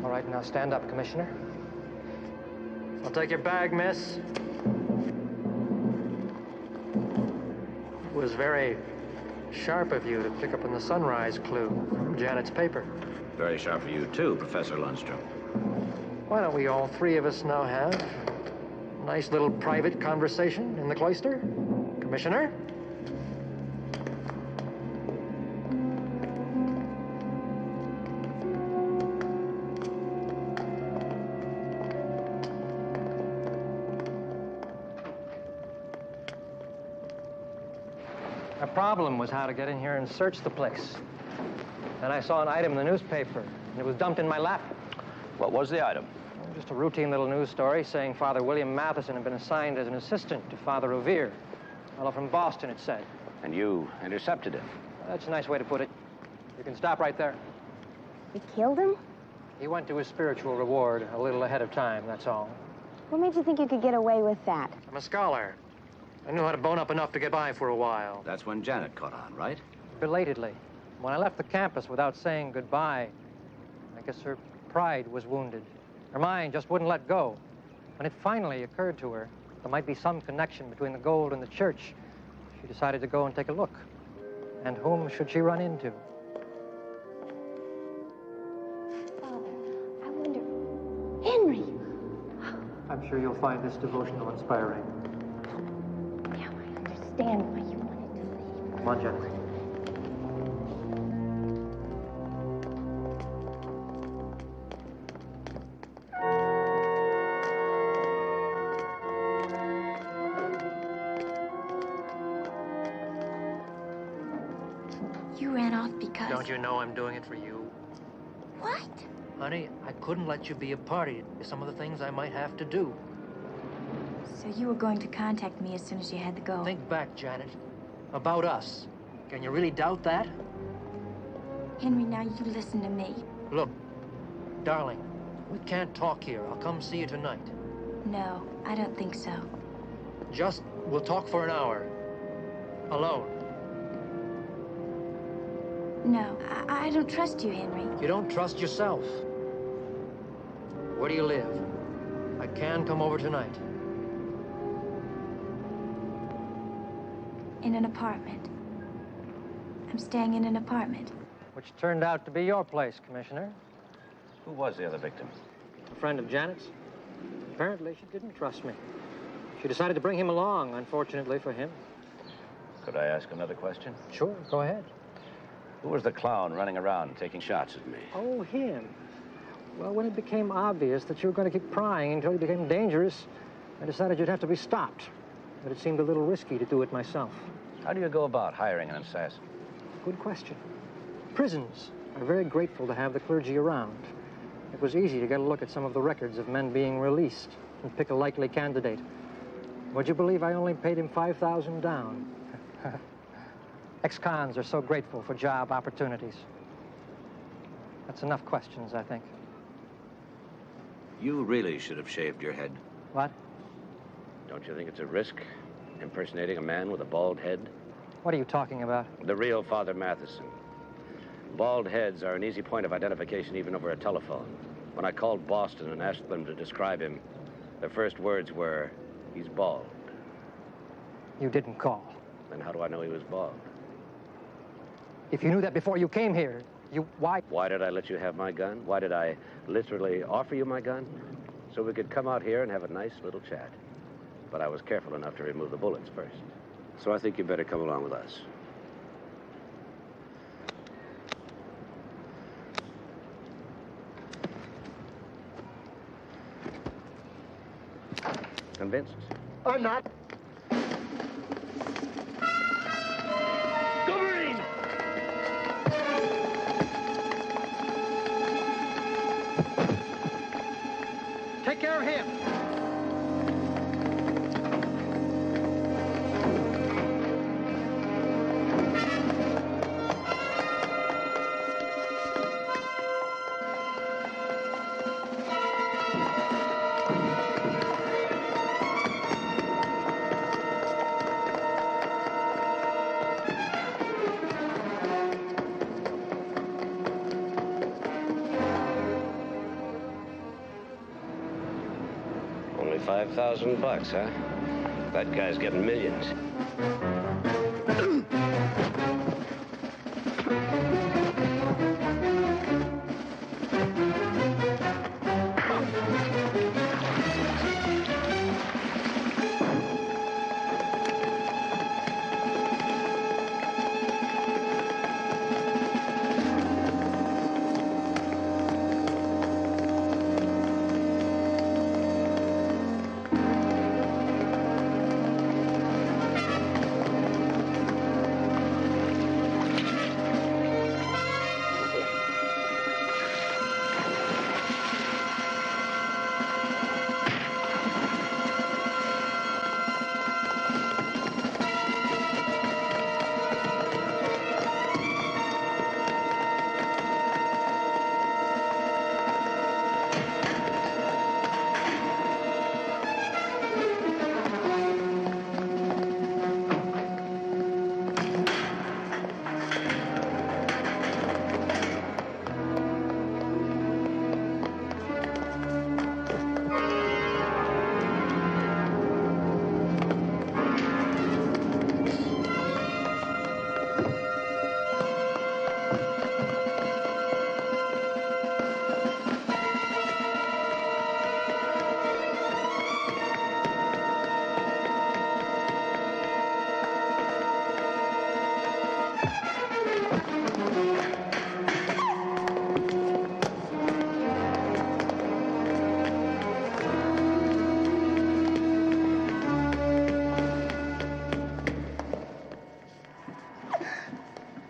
All right, now stand up, Commissioner. I'll take your bag, miss. It was very sharp of you to pick up on the sunrise clue from Janet's paper. Very sharp for you, too, Professor Lundstrom. Why don't we all three of us now have a nice little private conversation in the cloister? Commissioner? The problem was how to get in here and search the place. And I saw an item in the newspaper, and it was dumped in my lap. What was the item? Just a routine little news story saying Father William Matheson had been assigned as an assistant to Father Revere. A fellow from Boston, it said. And you intercepted him. That's a nice way to put it. You can stop right there. You killed him? He went to his spiritual reward a little ahead of time, that's all. What made you think you could get away with that? I'm a scholar. I knew how to bone up enough to get by for a while. That's when Janet caught on, right? Belatedly. When I left the campus without saying goodbye, I guess her pride was wounded. Her mind just wouldn't let go. When it finally occurred to her there might be some connection between the gold and the church, she decided to go and take a look. And whom should she run into? Father, I wonder... Henry! I'm sure you'll find this devotional inspiring. Now I understand why you wanted to leave. Come on, Janet. You ran off because... Don't you know I'm doing it for you? What? Honey, I couldn't let you be a party to some of the things I might have to do. So you were going to contact me as soon as you had the gold? Think back, Janet. About us. Can you really doubt that? Henry, now you listen to me. Look, darling, we can't talk here. I'll come see you tonight. No, I don't think so. We'll talk for an hour. Alone. No, I don't trust you, Henry. You don't trust yourself. Where do you live? I can come over tonight. In an apartment. I'm staying in an apartment. Which turned out to be your place, Commissioner. Who was the other victim? A friend of Janet's. Apparently, she didn't trust me. She decided to bring him along, unfortunately for him. Could I ask another question? Sure, go ahead. Who was the clown running around taking shots at me? Oh, him. Well, when it became obvious that you were going to keep prying until you became dangerous, I decided you'd have to be stopped. But it seemed a little risky to do it myself. How do you go about hiring an assassin? Good question. Prisons are very grateful to have the clergy around. It was easy to get a look at some of the records of men being released and pick a likely candidate. Would you believe I only paid him $5,000 down? Ex-cons are so grateful for job opportunities. That's enough questions, I think. You really should have shaved your head. What? Don't you think it's a risk, impersonating a man with a bald head? What are you talking about? The real Father Matheson. Bald heads are an easy point of identification even over a telephone. When I called Boston and asked them to describe him, their first words were, "He's bald." You didn't call. Then how do I know he was bald? If you knew that before you came here, why? Why did I let you have my gun? Why did I literally offer you my gun? So we could come out here and have a nice little chat. But I was careful enough to remove the bullets first. So I think you better come along with us. convinced? I'm not. Go, Marine! Take care of him. Only $5,000, huh? That guy's getting millions.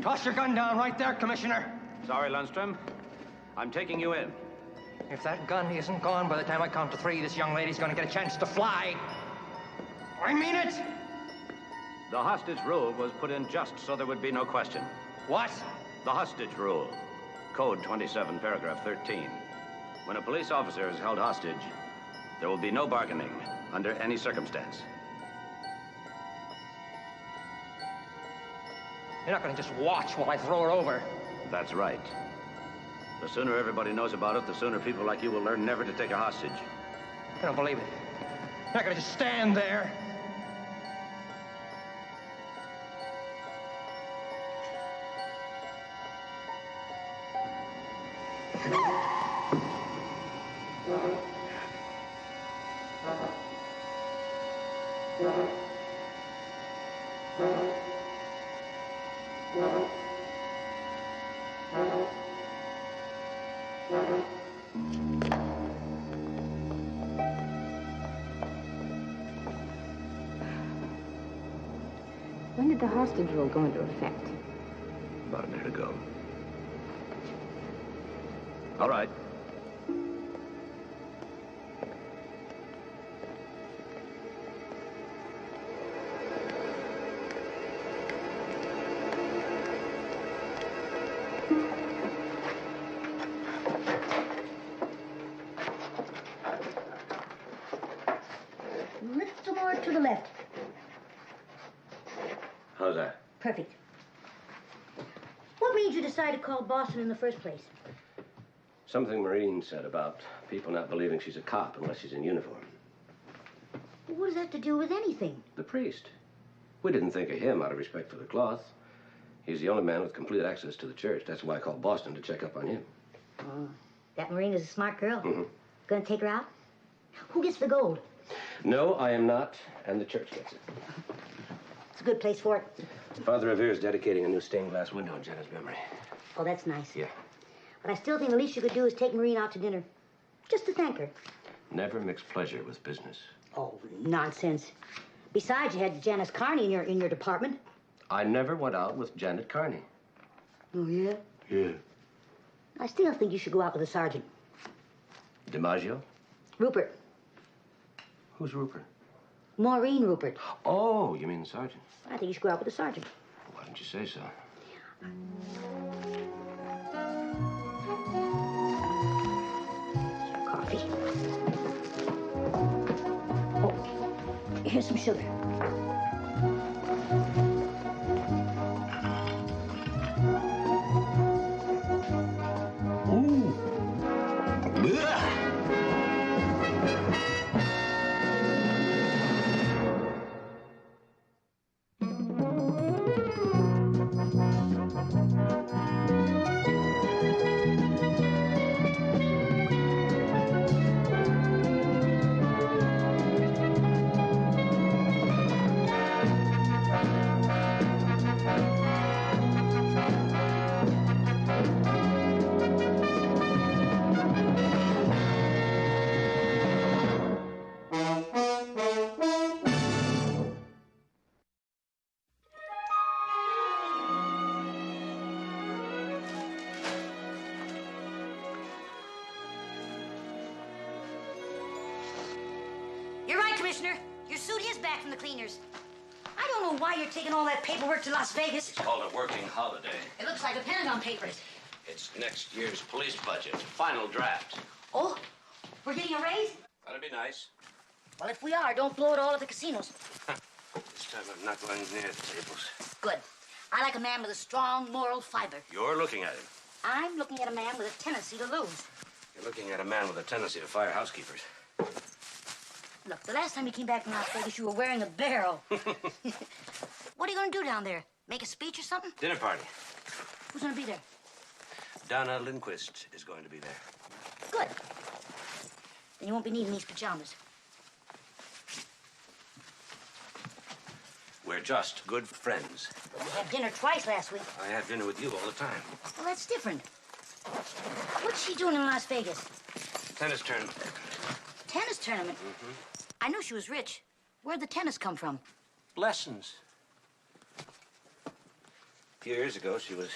Toss your gun down right there, Commissioner. Sorry, Lundstrom. I'm taking you in. If that gun isn't gone by the time I count to 3, this young lady's gonna get a chance to fly. I mean it! The hostage rule was put in just so there would be no question. What? The hostage rule. Code 27, paragraph 13. When a police officer is held hostage, there will be no bargaining under any circumstance. You're not gonna just watch while I throw her over. That's right. The sooner everybody knows about it, the sooner people like you will learn never to take a hostage. I don't believe it. You're not gonna just stand there. When did the hostage rule go into effect? About a minute ago. All right. Little more to the left. How's that? Perfect. What made you decide to call Boston in the first place? Something Marine said about people not believing she's a cop unless she's in uniform. What does that have to do with anything? The priest. We didn't think of him out of respect for the cloth. He's the only man with complete access to the church. That's why I called Boston to check up on him. Oh, that Marine is a smart girl. Mm-hmm. Gonna take her out? Who gets the gold? No, I am not, and the church gets it. It's a good place for it. Father Revere is dedicating a new stained glass window in Jenna's memory. Oh, that's nice. Yeah. But I still think the least you could do is take Marine out to dinner. Just to thank her. Never mix pleasure with business. Oh, nonsense. Besides, you had Janice Carney in your department. I never went out with Janet Carney. Oh, yeah? Yeah. I still think you should go out with the sergeant. DiMaggio? Rupert. Who's Rupert? Maureen Rupert. Oh, you mean the sergeant? I think you should go out with the sergeant. Why don't you say so? Coffee. Oh, here's some sugar. Ooh. Ugh. You're right, Commissioner. Your suit is back from the cleaners. I don't know why you're taking all that paperwork to Las Vegas. It's called a working holiday. It looks like a Pentagon papers. It's next year's police budget. Final draft. Oh, we're getting a raise? That'd be nice. Well, if we are, don't blow it all at the casinos. This time I'm not going near the tables. Good. I like a man with a strong moral fiber. You're looking at him. I'm looking at a man with a tendency to lose. You're looking at a man with a tendency to fire housekeepers. Look, the last time you came back from Las Vegas, you were wearing a barrel. What are you going to do down there? Make a speech or something? Dinner party. Who's going to be there? Donna Lindquist is going to be there. Good. Then you won't be needing these pajamas. We're just good friends. You had dinner twice last week. I have dinner with you all the time. Well, that's different. What's she doing in Las Vegas? Tennis tournament. Tennis tournament? Mm-hmm. I knew she was rich. Where'd the tennis come from? Lessons. A few years ago, she was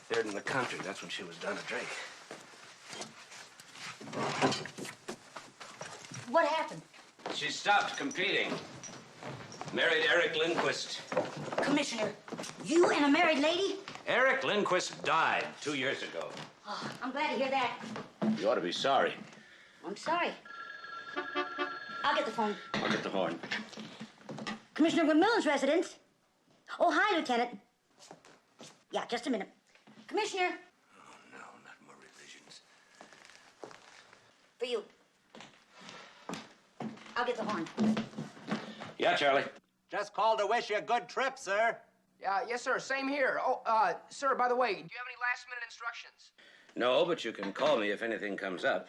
third in the country. That's when she was Donna Drake. What happened? She stopped competing. Married Eric Lindquist. Commissioner, you and a married lady? Eric Lindquist died 2 years ago. Oh, I'm glad to hear that. You ought to be sorry. I'm sorry. I'll get the phone. I'll get the horn. Commissioner McMillan's residence. Oh, hi, Lieutenant. Yeah, just a minute. Commissioner. Oh, no, not more revisions. For you. I'll get the horn. Yeah, Charlie. Just called to wish you a good trip, sir. Yes, sir. Same here. Oh, sir, by the way, do you have any last-minute instructions? No, but you can call me if anything comes up.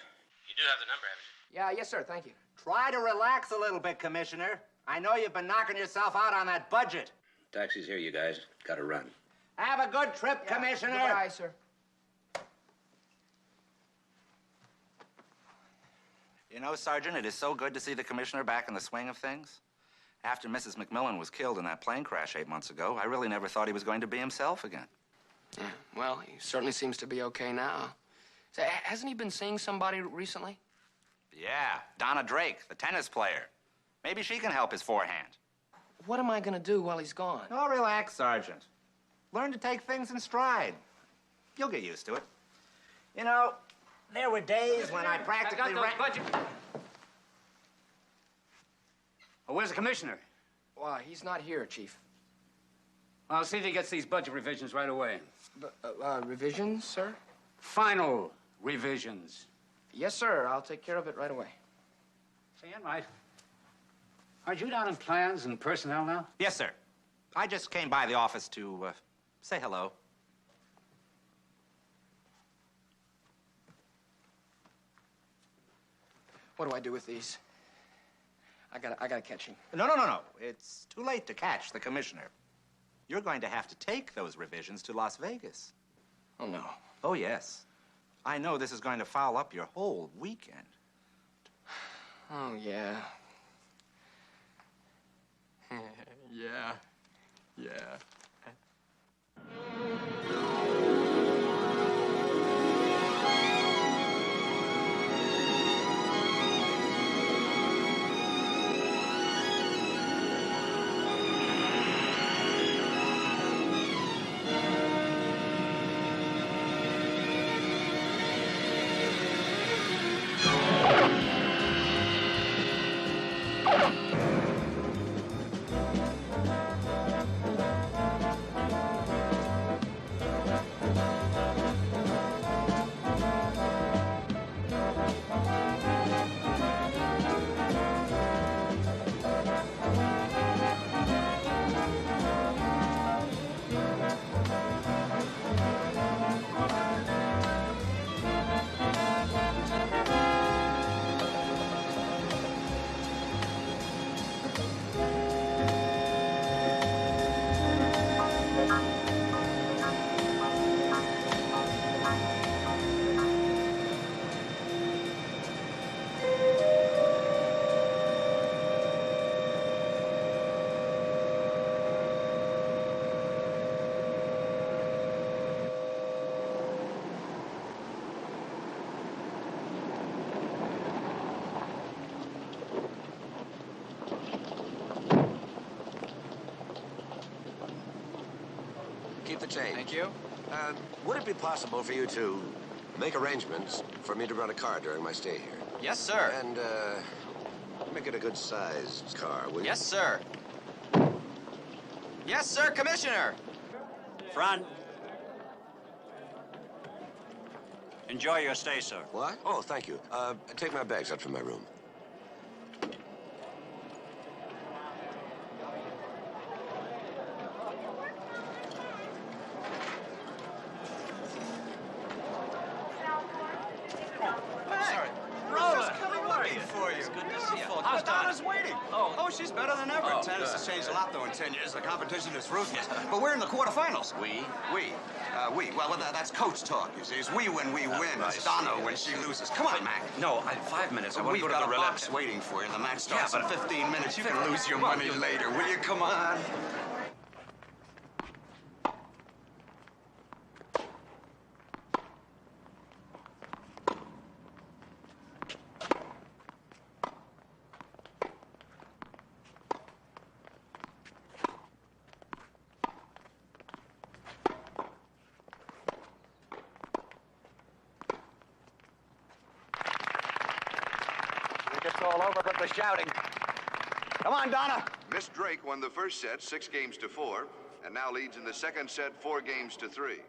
You do have the number, haven't you? Yeah, yes, sir. Thank you. Try to relax a little bit, Commissioner. I know you've been knocking yourself out on that budget. Taxi's here, you guys. Gotta run. Have a good trip, Commissioner. Goodbye, sir. You know, Sergeant, it is so good to see the Commissioner back in the swing of things. After Mrs. McMillan was killed in that plane crash 8 months ago, I really never thought he was going to be himself again. Yeah, well, he certainly seems to be okay now. So, hasn't he been seeing somebody recently? Yeah, Donna Drake, the tennis player. Maybe she can help his forehand. What am I going to do while he's gone? Oh, relax, Sergeant. Learn to take things in stride. You'll get used to it. You know, there were days when I practically budget. Oh, where's the commissioner? Why, he's not here, Chief. I'll see that he gets these budget revisions right away. Revisions, sir? Final revisions. Yes, sir. I'll take care of it right away. Say, Enright, aren't you down in plans and personnel now? Yes, sir. I just came by the office to say hello. What do I do with these? I gotta catch him. No. It's too late to catch the commissioner. You're going to have to take those revisions to Las Vegas. Oh, no. Oh, yes. I know this is going to foul up your whole weekend. Oh, yeah. Yeah. Yeah. Keep the change. Thank you. Would it be possible for you to make arrangements for me to run a car during my stay here? Yes, sir. And, make it a good-sized car, will you? Yes, sir. Yes, sir, Commissioner. Front. Enjoy your stay, sir. What? Oh, thank you. Take my bags up from my room. How's Donna's waiting? Oh, she's better than ever. Tennis has changed a lot, though, in 10 years. The competition is ruthless. But we're in the quarterfinals. We. Well, that's coach talk, you see. It's we when we win. It's Donna when she loses. Come on, Mac. No, 5 minutes. I want to We've go to got the a roulette. box waiting for you. The match starts Yeah, in but 15 minutes. You can lose your money later. Will you? Come on. It's all over but the shouting. Come on, Donna. Miss Drake won the first set 6-4, and now leads in the second set 4-3.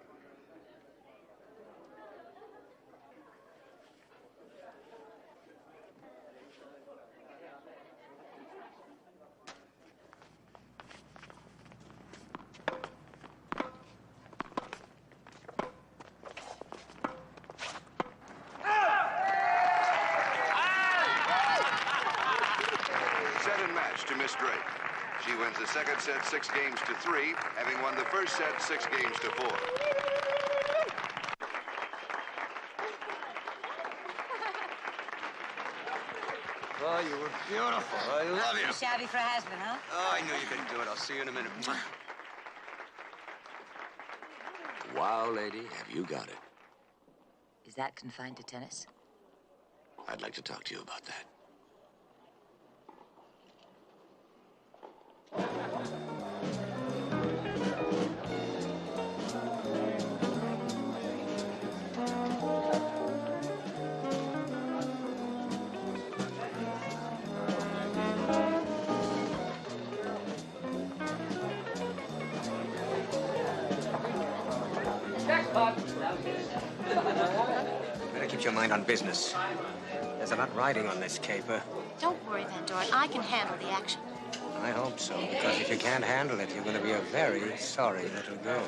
Set and match to Miss Drake. She wins the second set 6-3, having won the first set 6-4. Oh, you were beautiful. I love you. Too shabby for a husband, huh? Oh, I knew you could do it. I'll see you in a minute. Wow, lady, have you got it. Is that confined to tennis? I'd like to talk to you about that. Better keep your mind on business. There's a lot riding on this caper. Don't worry, Van Doren. I can handle the action. I hope so, because if you can't handle it, you're going to be a very sorry little girl.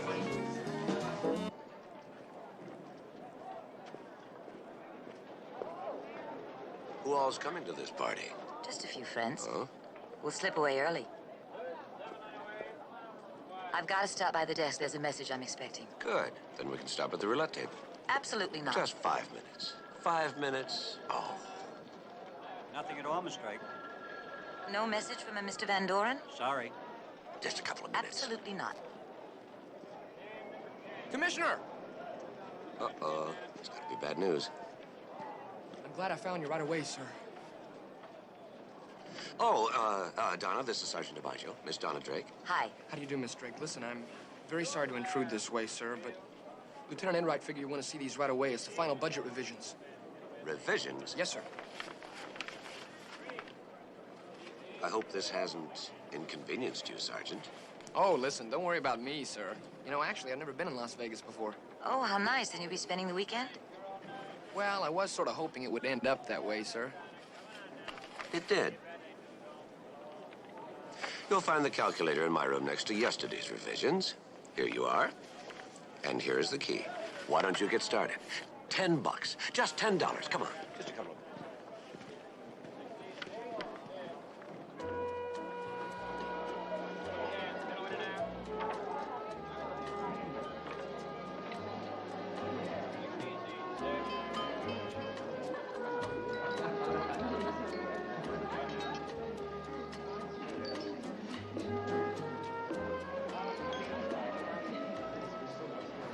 Who all's coming to this party? Just a few friends. Oh? We'll slip away early. I've got to stop by the desk. There's a message I'm expecting. Good. Then we can stop at the roulette table. Absolutely not. Just 5 minutes. 5 minutes. Oh. Nothing at all, Miss Drake. No message from a Mr. Van Doren? Sorry. Just a couple of minutes. Absolutely not. Commissioner! Uh-oh. It's gotta be bad news. I'm glad I found you right away, sir. Oh, Donna, this is Sergeant DiMaggio. Miss Donna Drake. Hi. How do you do, Miss Drake? Listen, I'm very sorry to intrude this way, sir, but Lieutenant Enright figured you want to see these right away. It's the final budget revisions. Revisions? Yes, sir. I hope this hasn't inconvenienced you, Sergeant. Oh, listen, don't worry about me, sir. You know, actually, I've never been in Las Vegas before. Oh, how nice. Then you'll be spending the weekend? Well, I was sort of hoping it would end up that way, sir. It did. You'll find the calculator in my room next to yesterday's revisions. Here you are. And here's the key. Why don't you get started? $10. Just $10. Come on. Just a couple of...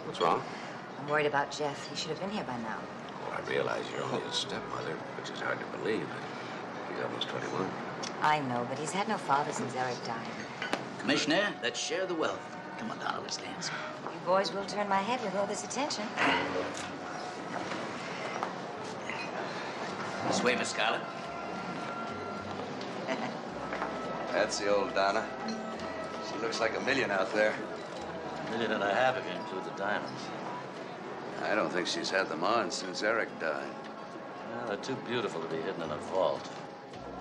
What's wrong? I'm worried about Jeff. He should have been here by now. Well, I realize you're only his stepmother, which is hard to believe. He's almost 21. I know, but he's had no father since Eric died. Commissioner, let's share the wealth. Come on, Donna, let's dance. You boys will turn my head with all this attention. Sway, Miss Scarlett. That's the old Donna. She looks like $1 million out there. $1.5 million if you include the diamonds. I don't think she's had them on since Eric died. Well, they're too beautiful to be hidden in a vault.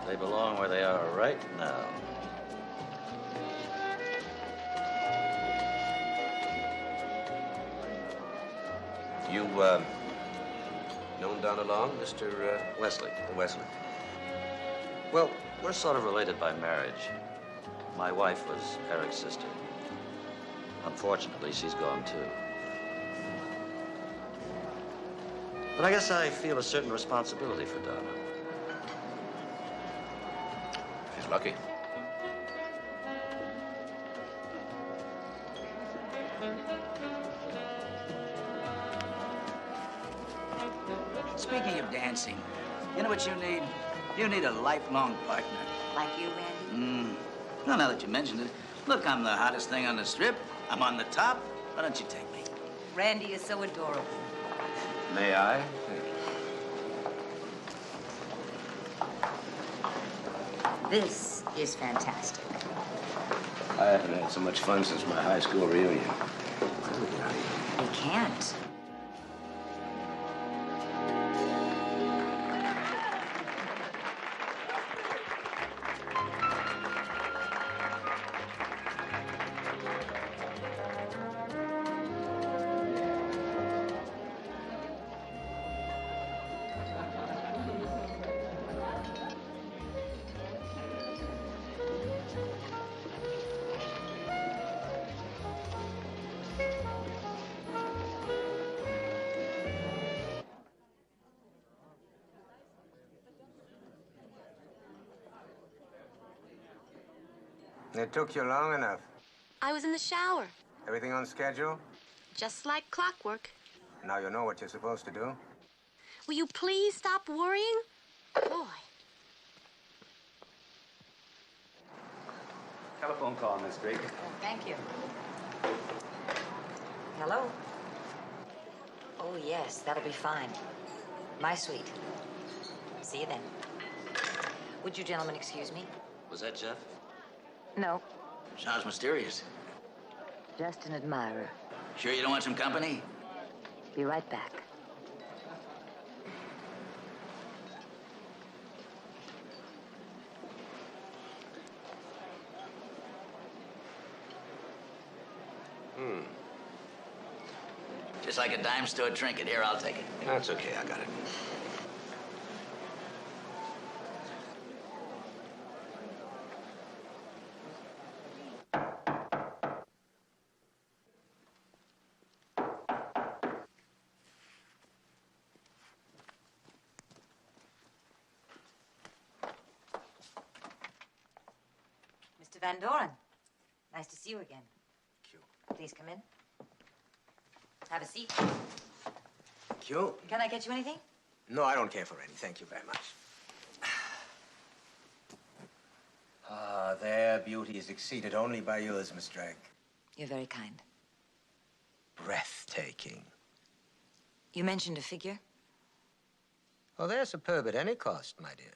They belong where they are right now. You, known Donna long, Mr. Wesley? Wesley. Well, we're sort of related by marriage. My wife was Eric's sister. Unfortunately, she's gone too. But I guess I feel a certain responsibility for Donna. She's lucky. Speaking of dancing, you know what you need? You need a lifelong partner. Like you, Randy? Well, now that you mentioned it, look, I'm the hottest thing on the strip. I'm on the top. Why don't you take me? Randy is so adorable. May I? This is fantastic. I haven't had so much fun since my high school reunion. You can't. It took you long enough. I was in the shower, Everything on schedule? just like clockwork. Now you know what you're supposed to do. Will you please stop worrying? Boy. Telephone call, Miss Drake. Thank you. Hello? Oh, yes, that'll be fine. My suite. See you then. Would you gentlemen excuse me? Was that Jeff? No, Sounds mysterious. just an admirer. Sure you don't want some company? Be right back. Just like a dime store trinket. Here, I'll take it. That's okay, I got it. Van Doren. Nice to see you again. Thank you. Please come in. Have a seat. Thank you. Can I get you anything? No, I don't care for any. Thank you very much. Ah, their beauty is exceeded only by yours, Miss Drake. You're very kind. Breathtaking. You mentioned a figure. Oh, they're superb at any cost, my dear.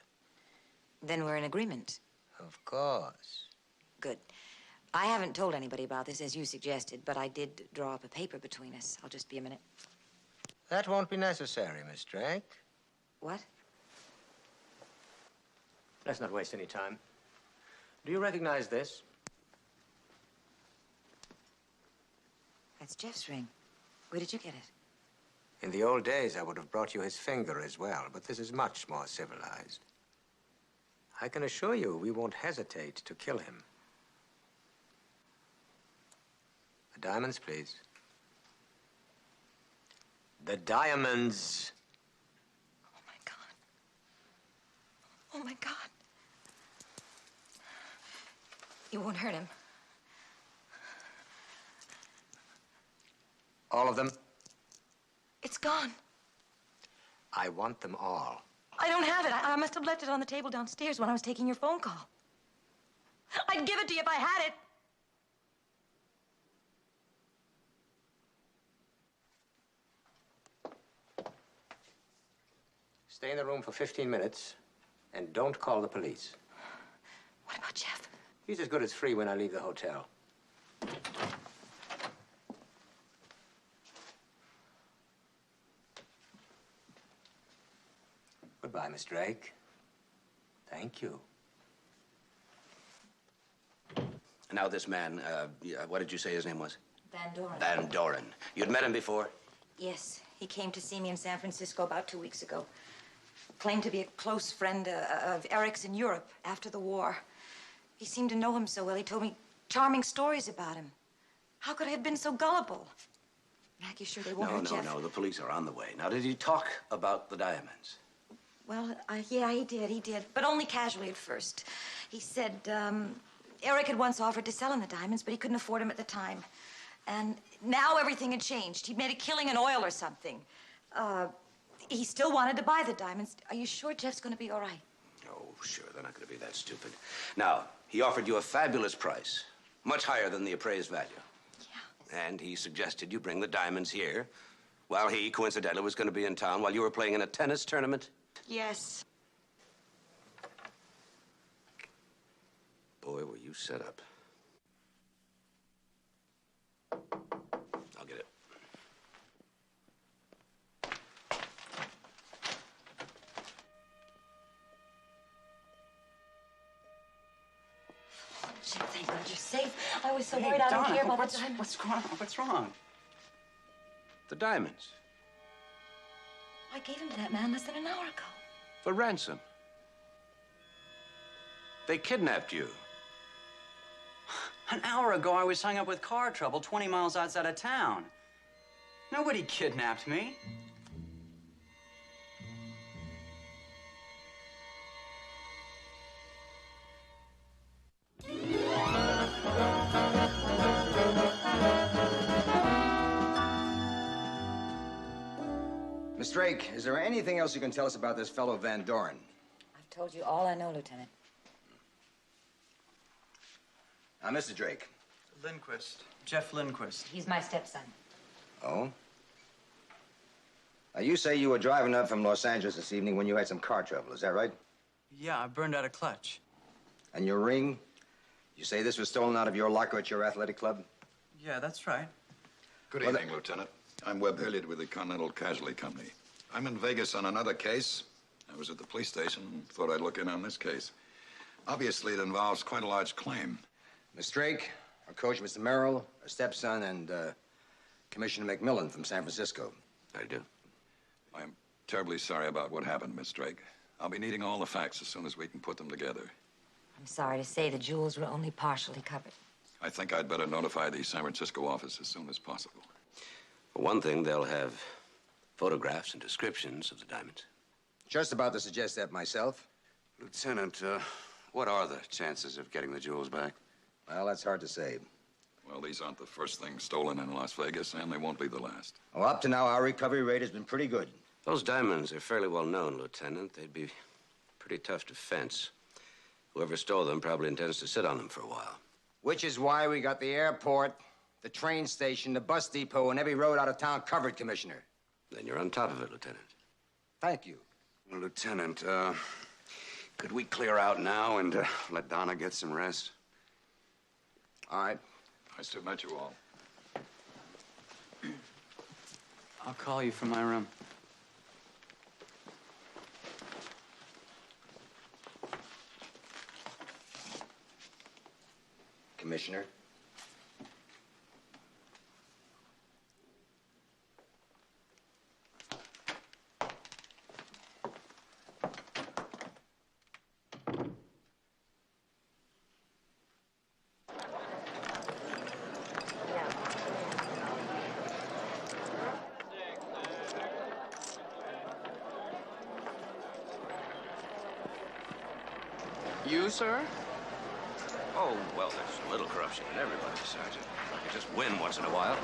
Then we're in agreement. Of course. Good. I haven't told anybody about this, as you suggested, but I did draw up a paper between us. I'll just be a minute. That won't be necessary, Miss Drake. What? Let's not waste any time. Do you recognize this? That's Jeff's ring. Where did you get it? In the old days, I would have brought you his finger as well, but this is much more civilized. I can assure you we won't hesitate to kill him. The diamonds, please. The diamonds. Oh, my God. Oh, my God. You won't hurt him. All of them? It's gone. I want them all. I don't have it. I must have left it on the table downstairs when I was taking your phone call. I'd give it to you if I had it. Stay in the room for 15 minutes and don't call the police. What about Jeff? He's as good as free when I leave the hotel. Goodbye, Miss Drake. Thank you. Now, this man, what did you say his name was? Van Doren. Van Doren. You'd met him before? Yes, he came to see me in San Francisco about 2 weeks ago. Claimed to be a close friend of Eric's in Europe after the war. He seemed to know him so well. He told me charming stories about him. How could I have been so gullible? Mac, you sure they won't hurt Jeff? No. The police are on the way. Now, did he talk about the diamonds? Well, yeah, he did. But only casually at first. He said, Eric had once offered to sell him the diamonds, but he couldn't afford them at the time. And now everything had changed. He'd made a killing in oil or something. He still wanted to buy the diamonds. Are you sure Jeff's going to be all right? Oh, sure. They're not going to be that stupid. Now, he offered you a fabulous price, much higher than the appraised value. Yeah. And he suggested you bring the diamonds here, while he, coincidentally, was going to be in town while you were playing in a tennis tournament. Yes. Boy, were you set up. I'll get it. Jeff, thank God you're safe. I was so worried I don't care about the diamonds. What's wrong? What's wrong? The diamonds. I gave them to that man less than an hour ago. For ransom. They kidnapped you. An hour ago, I was hung up with car trouble 20 miles outside of town. Nobody kidnapped me. Miss Drake, is there anything else you can tell us about this fellow Van Doren? I've told you all I know, Lieutenant. Now, Mr. Drake. Lindquist. Jeff Lindquist. He's my stepson. Oh? Now, you say you were driving up from Los Angeles this evening when you had some car trouble, is that right? Yeah, I burned out a clutch. And your ring? You say this was stolen out of your locker at your athletic club? Yeah, that's right. Good evening, Lieutenant. I'm Webb Hilliard with the Continental Casualty Company. I'm in Vegas on another case. I was at the police station and thought I'd look in on this case. Obviously, it involves quite a large claim. Miss Drake, our coach, Mr. Merrill, our stepson, and Commissioner McMillan from San Francisco. How do you do? I'm terribly sorry about what happened, Miss Drake. I'll be needing all the facts as soon as we can put them together. I'm sorry to say the jewels were only partially covered. I think I'd better notify the San Francisco office as soon as possible. For one thing, they'll have photographs and descriptions of the diamonds. Just about to suggest that myself. Lieutenant, what are the chances of getting the jewels back? Well, that's hard to say. Well, these aren't the first things stolen in Las Vegas, and they won't be the last. Well, up to now, our recovery rate has been pretty good. Those diamonds are fairly well known, Lieutenant. They'd be pretty tough to fence. Whoever stole them probably intends to sit on them for a while. Which is why we got the airport, the train station, the bus depot, and every road out of town covered, Commissioner. Then you're on top of it, Lieutenant. Thank you. Well, Lieutenant, could we clear out now and let Donna get some rest? All right. Nice to have met you all. I'll call you from my room. Commissioner. You, sir? Oh, well, there's a little corruption in everybody, Sergeant. I could just win once in a while.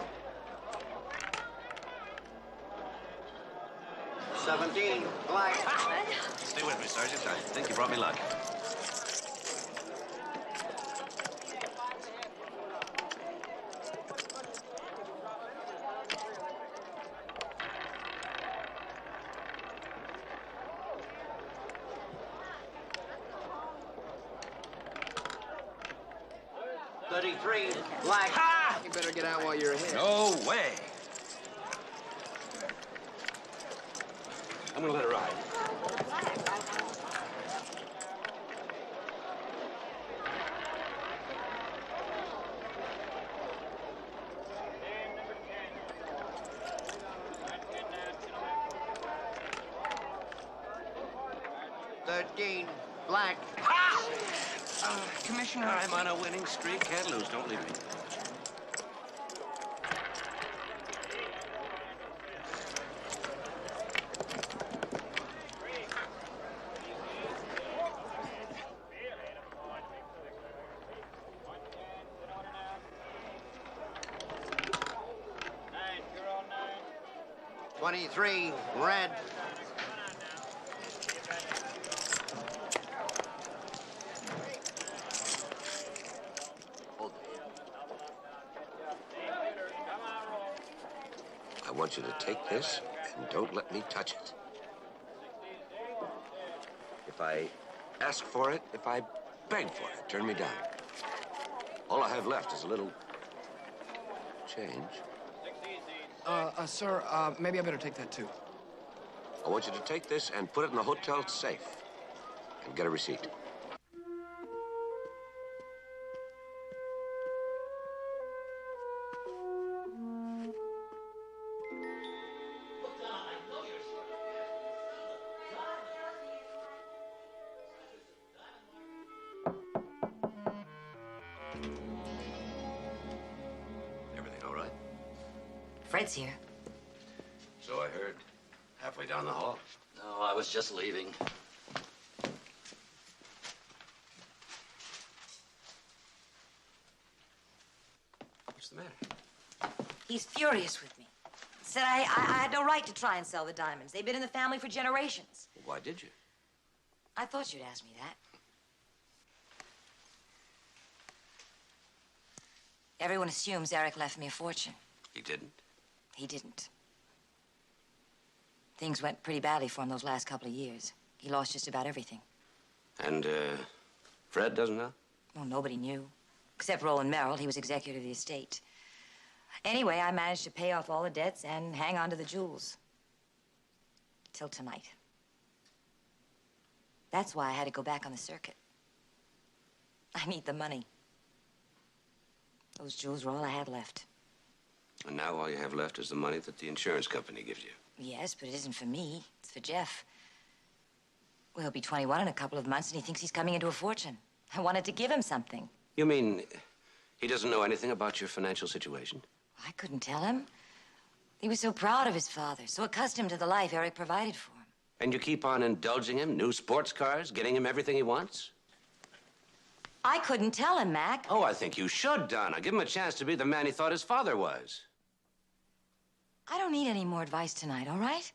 17, black. Stay with me, Sergeant. I think you brought me luck. Black. Ha! You better get out while you're ahead. No way. I'm gonna let it ride. Black. Commissioner. I'm on a winning streak. Can't lose. Don't leave me. Three, red. I want you to take this and don't let me touch it. If I ask for it, if I beg for it, turn me down. All I have left is a little change. Sir, maybe I better take that too. I want you to take this and put it in the hotel safe and get a receipt. Everything all right? Fred's here. So I heard. Halfway down the hall. No, I was just leaving. What's the matter? He's furious with me. Said I had no right to try and sell the diamonds. They've been in the family for generations. Why did you? I thought you'd ask me that. Everyone assumes Eric left me a fortune. He didn't? He didn't. Things went pretty badly for him those last couple of years. He lost just about everything. And, Fred doesn't know? Well, nobody knew. Except Roland Merrill. He was executor of the estate. Anyway, I managed to pay off all the debts and hang on to the jewels. Till tonight. That's why I had to go back on the circuit. I need the money. Those jewels were all I had left. And now all you have left is the money that the insurance company gives you. Yes, but it isn't for me. It's for Jeff. Well, he'll be 21 in a couple of months, and he thinks he's coming into a fortune. I wanted to give him something. You mean he doesn't know anything about your financial situation? I couldn't tell him. He was so proud of his father, so accustomed to the life Eric provided for him. And you keep on indulging him, new sports cars, getting him everything he wants? I couldn't tell him, Mac. Oh, I think you should, Donna. Give him a chance to be the man he thought his father was. I don't need any more advice tonight, all right?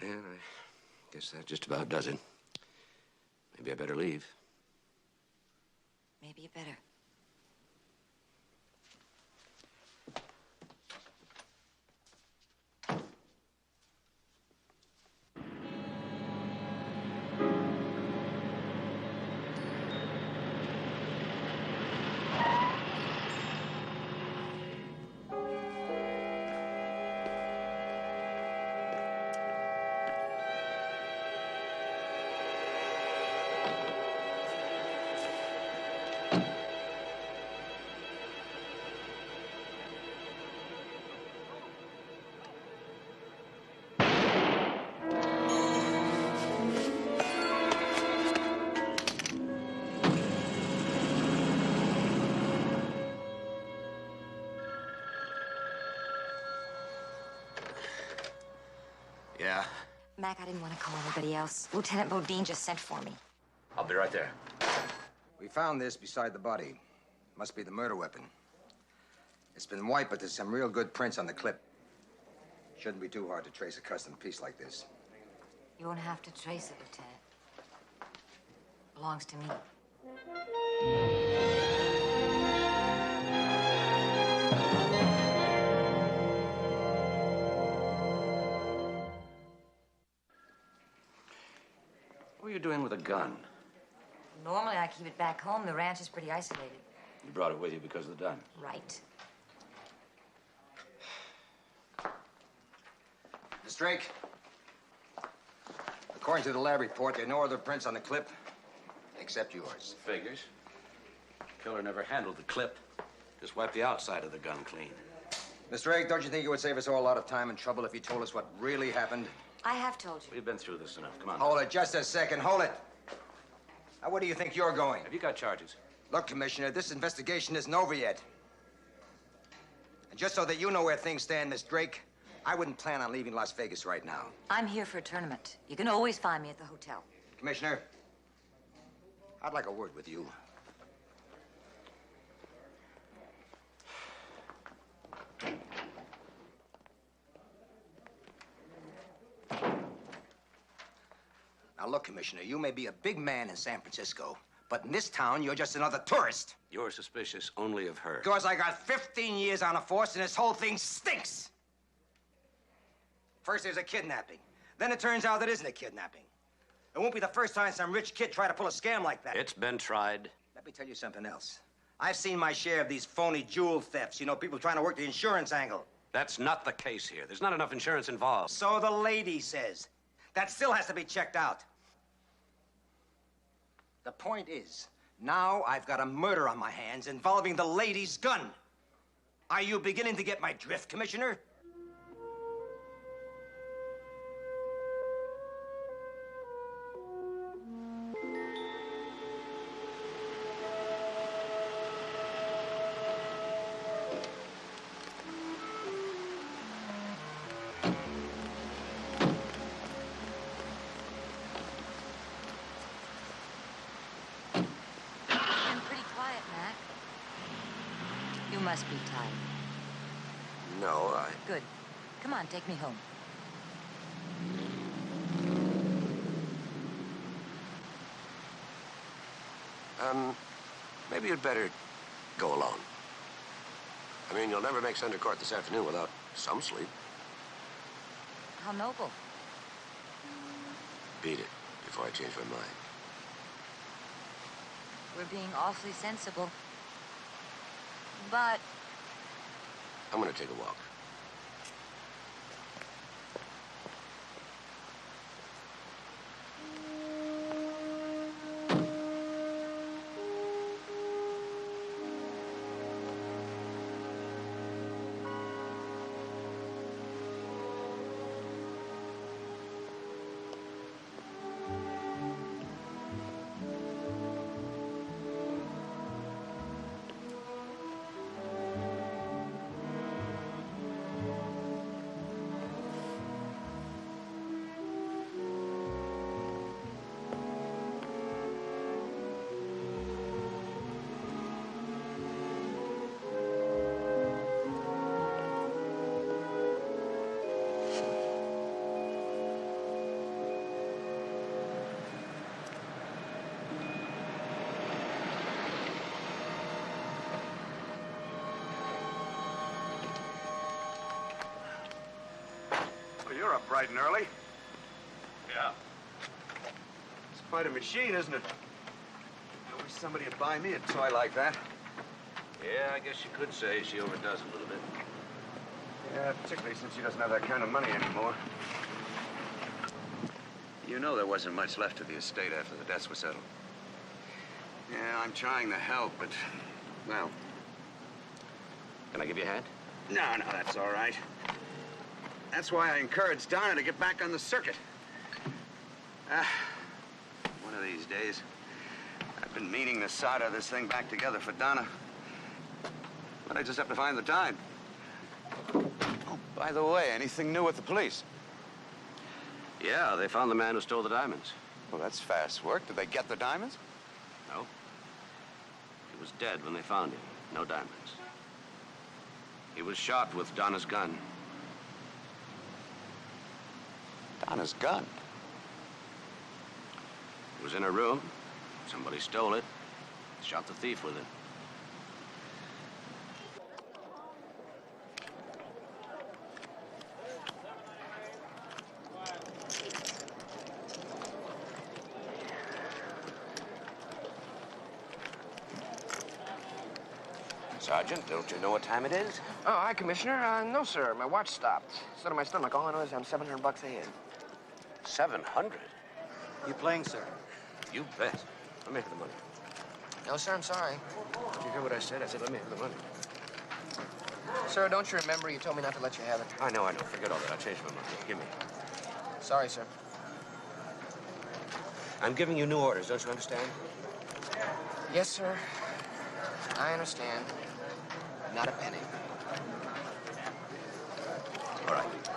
Yeah, I guess that just about does it. Maybe I better leave. Maybe you better. Yeah? Mac, I didn't want to call anybody else. Lieutenant Bodine just sent for me. I'll be right there. We found this beside the body. Must be the murder weapon. It's been wiped, but there's some real good prints on the clip. Shouldn't be too hard to trace a custom piece like this. You won't have to trace it, Lieutenant. Belongs to me. What are you doing with a gun? Normally, I keep it back home. The ranch is pretty isolated. You brought it with you because of the gun. Right. Miss Drake, according to the lab report, there are no other prints on the clip except yours. Figures. Killer never handled the clip. Just wiped the outside of the gun clean. Miss Drake, don't you think it would save us all a lot of time and trouble if you told us what really happened? I have told you. We've been through this enough. Come on. Hold it just a second. Hold it. Now, where do you think you're going? Have you got charges? Look, Commissioner, this investigation isn't over yet. And just so that you know where things stand, Miss Drake, I wouldn't plan on leaving Las Vegas right now. I'm here for a tournament. You can always find me at the hotel. Commissioner, I'd like a word with you. Now, look, Commissioner, you may be a big man in San Francisco, but in this town, you're just another tourist. You're suspicious only of her. Because I got 15 years on the force, and this whole thing stinks. First, there's a kidnapping. Then it turns out it isn't a kidnapping. It won't be the first time some rich kid tried to pull a scam like that. It's been tried. Let me tell you something else. I've seen my share of these phony jewel thefts. You know, people trying to work the insurance angle. That's not the case here. There's not enough insurance involved. So the lady says. That still has to be checked out. The point is, now I've got a murder on my hands involving the lady's gun. Are you beginning to get my drift, Commissioner? You must be tired. No, Good. Come on, take me home. Maybe you'd better go alone. I mean, you'll never make Center Court this afternoon without some sleep. How noble. Beat it before I change my mind. We're being awfully sensible. But I'm gonna take a walk. up bright and early. Yeah. It's quite a machine, isn't it? I wish somebody would buy me a toy like that. Yeah, I guess you could say she overdoes it a little bit. Yeah, particularly since she doesn't have that kind of money anymore. You know there wasn't much left of the estate after the debts were settled. Yeah, I'm trying to help, but, well... Can I give you a hand? No, that's all right. That's why I encouraged Donna to get back on the circuit. One of these days, I've been meaning to solder this thing back together for Donna. But I just have to find the time. Oh, by the way, anything new with the police? Yeah, they found the man who stole the diamonds. Well, that's fast work. Did they get the diamonds? No. He was dead when they found him. No diamonds. He was shot with Donna's gun. Donna's gun? It was in her room. Somebody stole it. Shot the thief with it. Sergeant, don't you know what time it is? Oh, hi, Commissioner. No, sir. My watch stopped. Stood on my stomach. All I know is I'm $700 ahead. 700? You playing, sir? You bet. Let me have the money. No, sir, I'm sorry. Did you hear what I said? I said, let me have the money. Sir, don't you remember you told me not to let you have it? I know. Forget all that. I changed my mind. Give me. Sorry, sir. I'm giving you new orders. Don't you understand? Yes, sir. I understand. Not a penny.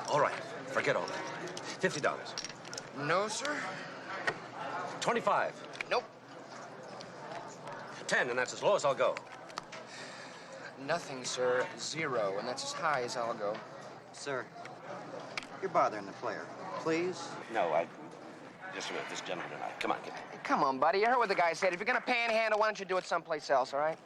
All right. Forget all that. $50. No, sir. 25. Nope. 10, and that's as low as I'll go. Nothing, sir. 0, and that's as high as I'll go. Sir, you're bothering the player. Please? No, just a minute. This gentleman and I. Come on, get me. Hey, come on, buddy. You heard what the guy said. If you're gonna panhandle, why don't you do it someplace else, all right?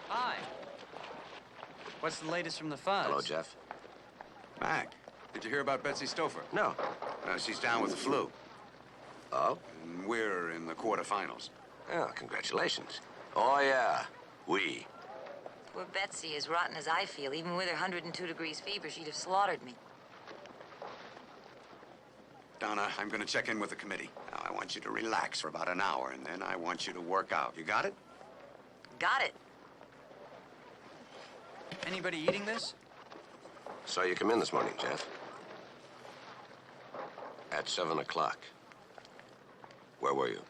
Hi. What's the latest from the fuzz? Hello, Jeff. Mac, did you hear about Betsy Stouffer? No. She's down with the flu. Oh? And we're in the quarterfinals. Oh, congratulations. Oh, yeah. We. Poor Betsy, as rotten as I feel, even with her 102 degrees fever, she'd have slaughtered me. Donna, I'm going to check in with the committee. Now, I want you to relax for about an hour, and then I want you to work out. You got it? Got it. Anybody eating this? Saw you come in this morning, Jeff. At 7 o'clock. Where were you?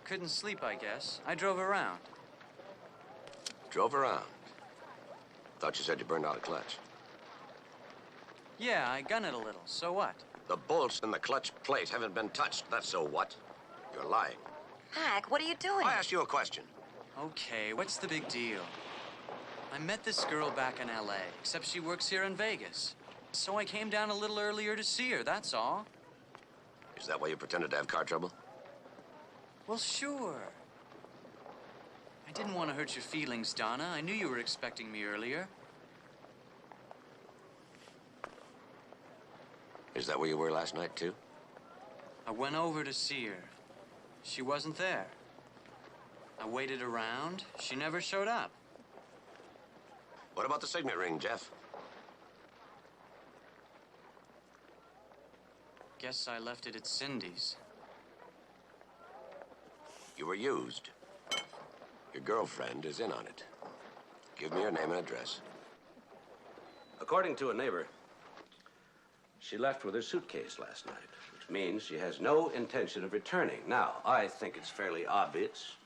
Couldn't sleep, I guess. I drove around. Drove around. Thought you said you burned out a clutch. Yeah, I gun it a little. So what? The bolts in the clutch plate haven't been touched. That's so what? You're lying. Mac, what are you doing? I asked you a question. Okay, what's the big deal? I met this girl back in L.A., except she works here in Vegas. So I came down a little earlier to see her, that's all. Is that why you pretended to have car trouble? Well, sure. I didn't want to hurt your feelings, Donna. I knew you were expecting me earlier. Is that where you were last night, too? I went over to see her. She wasn't there. I waited around. She never showed up. What about the signet ring, Jeff? Guess I left it at Cindy's. You were used. Your girlfriend is in on it. Give me her name and address. According to a neighbor, she left with her suitcase last night, which means she has no intention of returning. Now, I think it's fairly obvious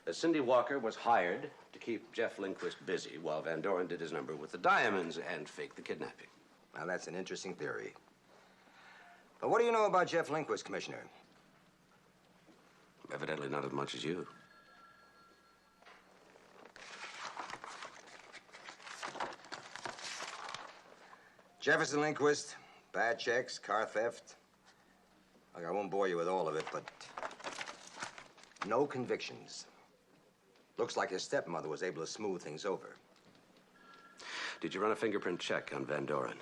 that Cindy Walker was hired to keep Jeff Lindquist busy while Van Doren did his number with the diamonds and faked the kidnapping. Now, that's an interesting theory. But what do you know about Jeff Lindquist, Commissioner? Evidently not as much as you. Jefferson Lindquist, Bad checks, car theft. Look, I won't bore you with all of it, but no convictions. Looks like his stepmother was able to smooth things over. Did you run a fingerprint check on Van Doren?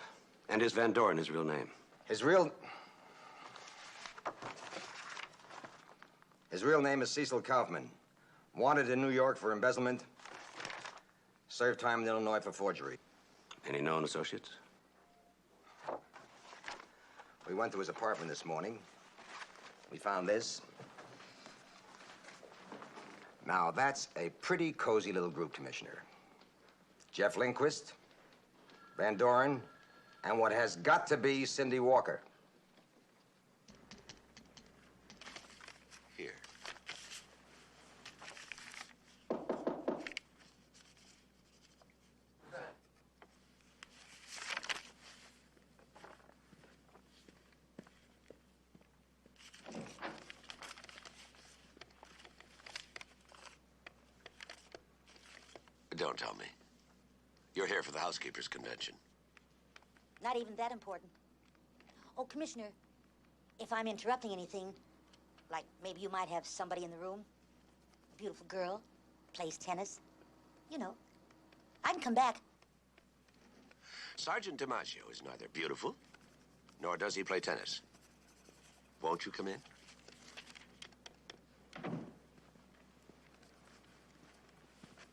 And is Van Doren his real name? His real name is Cecil Kaufman. Wanted in New York for embezzlement. Served time in Illinois for forgery. Any known associates? We went to his apartment this morning. We found this. Now, that's a pretty cozy little group, Commissioner. Jeff Lindquist, Van Doren, and what has got to be Cindy Walker. Here. Don't tell me. You're here for the housekeepers' convention. Not even that important. Oh, Commissioner, if I'm interrupting anything, like maybe you might have somebody in the room, a beautiful girl, plays tennis, you know, I can come back. Sergeant DiMaggio is neither beautiful, nor does he play tennis. Won't you come in?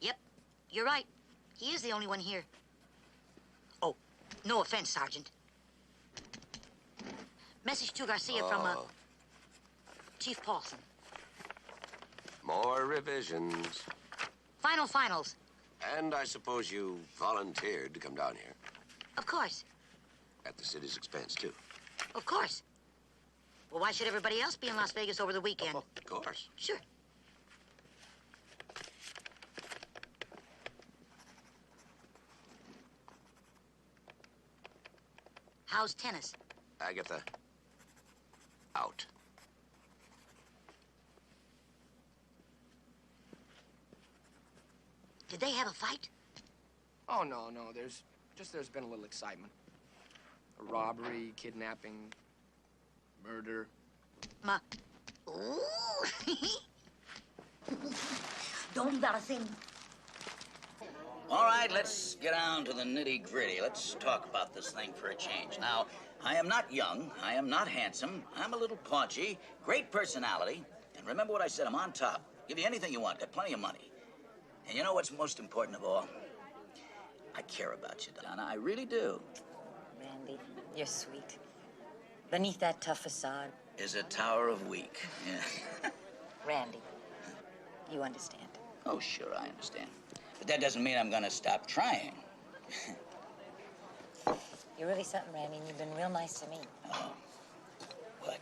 Yep, you're right. He is the only one here. Oh, no offense, Sergeant. Message to Garcia from, Chief Paulson. More revisions. Finals. And I suppose you volunteered to come down here. Of course. At the city's expense, too. Of course. Well, why should everybody else be in Las Vegas over the weekend? Of course. Sure. How's tennis? Agatha, out. Did they have a fight? Oh, no. There's been a little excitement. A robbery, kidnapping, murder. Ooh. Don't leave out a thing. All right, let's get down to the nitty-gritty. Let's talk about this thing for a change. Now, I am not young. I am not handsome. I'm a little paunchy. Great personality. And remember what I said, I'm on top. Give you anything you want. Got plenty of money. And you know what's most important of all? I care about you, Donna. I really do. Randy, you're sweet. Beneath that tough facade is a tower of weak. Yeah. Randy, you understand. Oh, sure, I understand. But that doesn't mean I'm gonna stop trying. You're really something, Randy, and you've been real nice to me. Oh, what?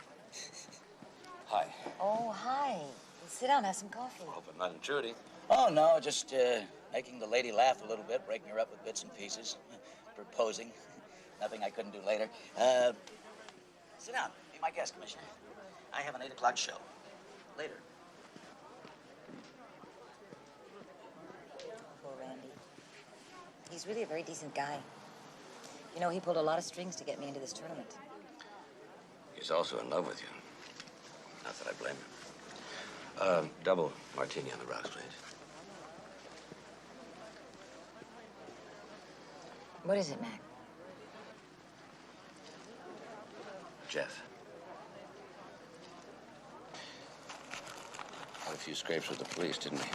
Hi. Oh, hi. Well, sit down, have some coffee. Hope I'm not intruding. Oh, no, just making the lady laugh a little bit, breaking her up with bits and pieces, proposing. Nothing I couldn't do later. Sit down. Be my guest, Commissioner. I have an 8 o'clock show. Later. Poor Randy. He's really a very decent guy. You know, he pulled a lot of strings to get me into this tournament. He's also in love with you. Not that I blame him. Double martini on the rocks, please. What is it, Mac? Jeff. Had a few scrapes with the police, didn't he?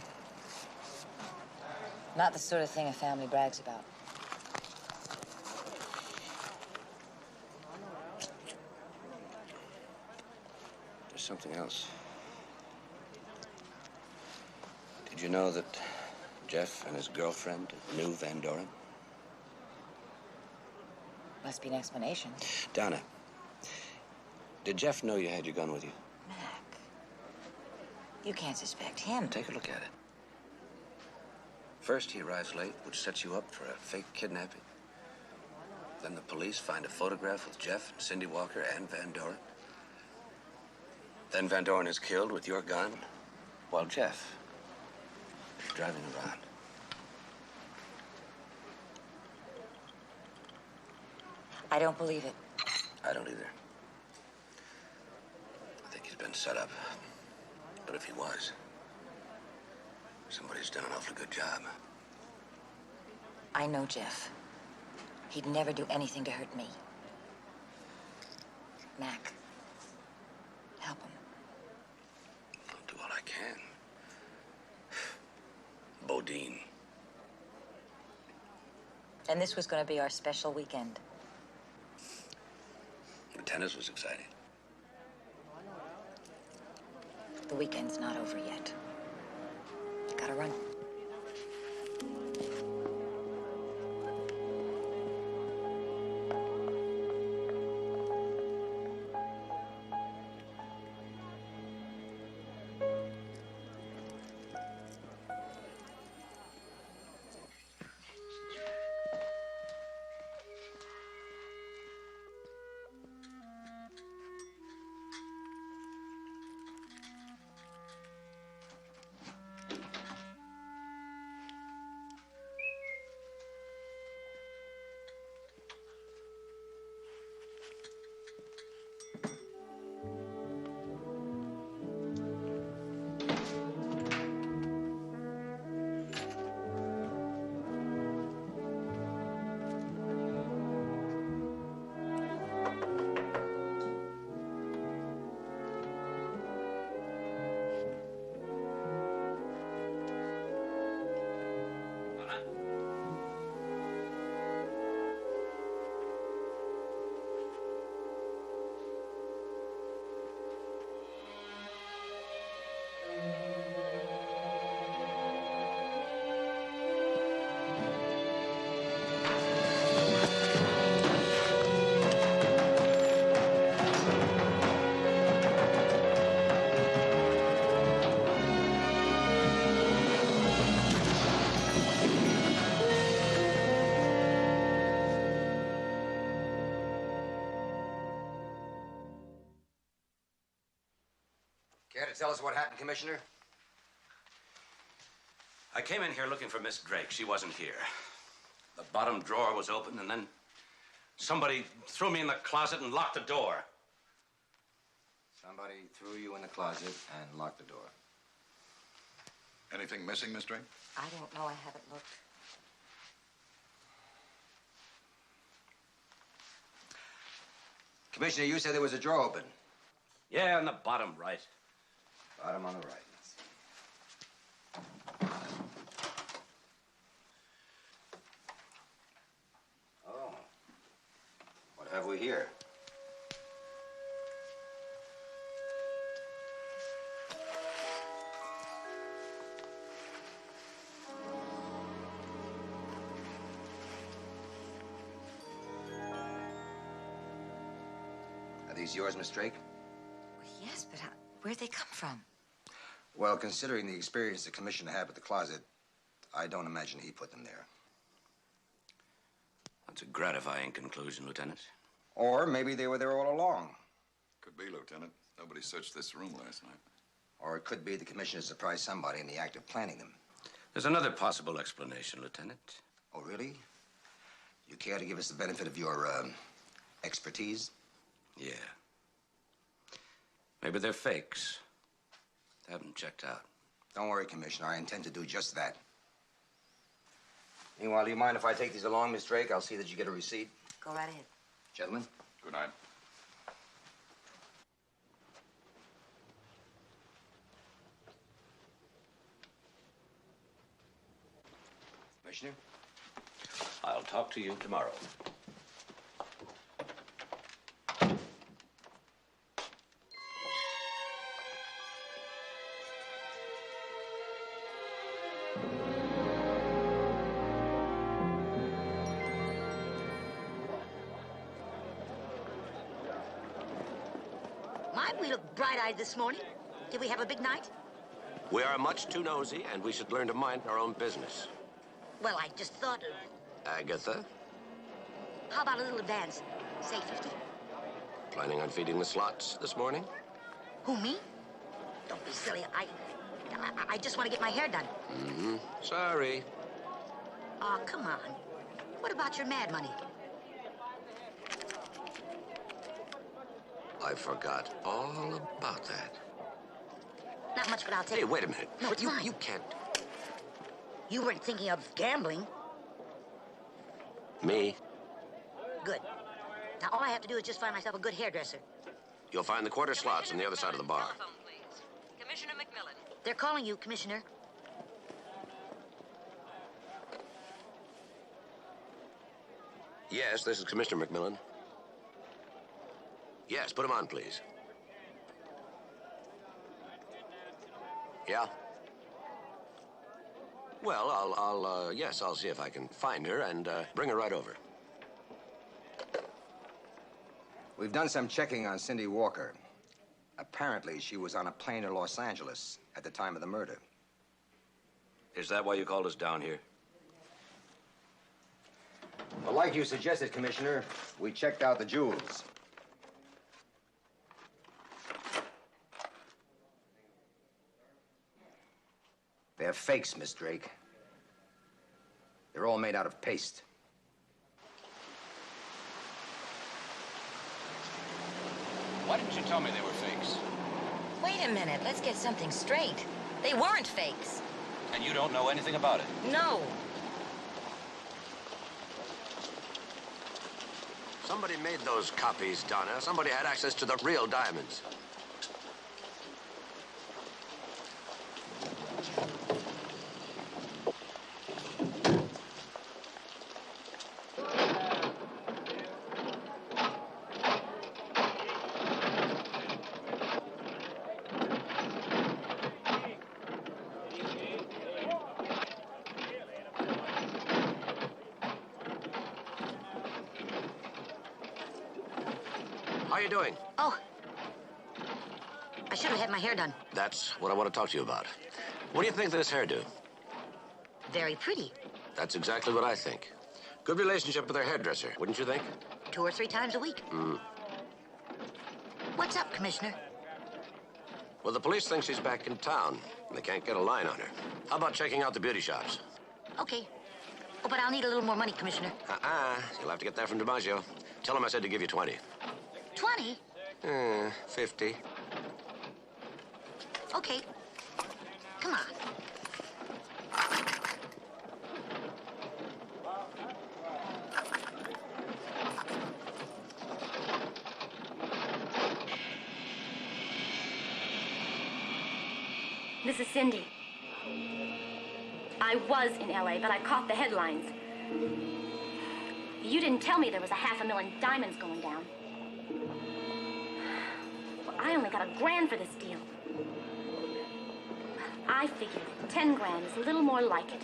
Not the sort of thing a family brags about. There's something else. Did you know that Jeff and his girlfriend knew Van Doren? Must be an explanation. Donna, did Jeff know you had your gun with you? Mac, you can't suspect him. Take a look at it. First, he arrives late, which sets you up for a fake kidnapping. Then the police find a photograph with Jeff and Cindy Walker and Van Doren. Then Van Doren is killed with your gun, while Jeff is driving around. I don't believe it. I don't either. I think he's been set up. But if he was, somebody's done an awfully good job. I know Jeff. He'd never do anything to hurt me. Mac, help him. I'll do all I can. Bodine. And this was going to be our special weekend. The tennis was exciting. The weekend's not over yet. Gotta run. Care to tell us what happened, Commissioner? I came in here looking for Miss Drake. She wasn't here. The bottom drawer was open, and then somebody threw me in the closet and locked the door. Somebody threw you in the closet and locked the door. Anything missing, Miss Drake? I don't know. I haven't looked. Commissioner, you said there was a drawer open. Yeah, on the bottom right. Bottom on the right. Oh. What have we here? Are these yours, Miss Drake? Yes, but where'd they come from? Well, considering the experience the commissioner had with the closet, I don't imagine he put them there. That's a gratifying conclusion, Lieutenant. Or maybe they were there all along. Could be, Lieutenant. Nobody searched this room last night. Or it could be the commissioner surprised somebody in the act of planning them. There's another possible explanation, Lieutenant. Oh, really? You care to give us the benefit of your, expertise? Yeah. Maybe they're fakes. They haven't checked out. Don't worry, Commissioner. I intend to do just that. Meanwhile, do you mind if I take these along, Miss Drake? I'll see that you get a receipt. Go right ahead. Gentlemen? Good night. Commissioner? I'll talk to you tomorrow. My, we look bright-eyed this morning. Did we have a big night? We are much too nosy, and we should learn to mind our own business. Well, I just thought, Agatha, how about a little advance? Say 50? planning on feeding the slots this morning? Who, me? Don't be silly. I just want to get my hair done. Mm-hmm. Sorry. Oh, come on. What about your mad money? I forgot all about that. Not much, but I'll take Hey, it. wait a minute. No, it's mine. You can't. You weren't thinking of gambling. Me? Good. Now, all I have to do is just find myself a good hairdresser. You'll find the quarter slots on the other side of the bar. Telephone, please. Commissioner McMillan. They're calling you, Commissioner. Yes, this is Commissioner McMillan. Yes, put him on, please. Yeah? Well, yes, I'll see if I can find her and bring her right over. We've done some checking on Cindy Walker. Apparently, she was on a plane to Los Angeles at the time of the murder. Is that why you called us down here? Well, like you suggested, Commissioner, we checked out the jewels. They're fakes, Miss Drake. They're all made out of paste. Why didn't you tell me they were fakes? Wait a minute. Let's get something straight. They weren't fakes. And you don't know anything about it? No. Somebody made those copies, Donna. Somebody had access to the real diamonds. How are you doing? Oh. I should have had my hair done. That's what I want to talk to you about. What do you think of this hairdo? Very pretty. That's exactly what I think. Good relationship with her hairdresser, wouldn't you think? 2 or 3 times a week. What's up, Commissioner? Well, the police think she's back in town, and they can't get a line on her. How about checking out the beauty shops? Okay. Oh, but I'll need a little more money, Commissioner. You'll have to get that from DiMaggio. Tell him I said to give you 20. 20? 50. Okay. Come on. This is Cindy. I was in LA, but I caught the headlines. You didn't tell me there was a $500,000 diamonds going down. Well, I only got $1,000 for this deal. I figured 10 grand is a little more like it.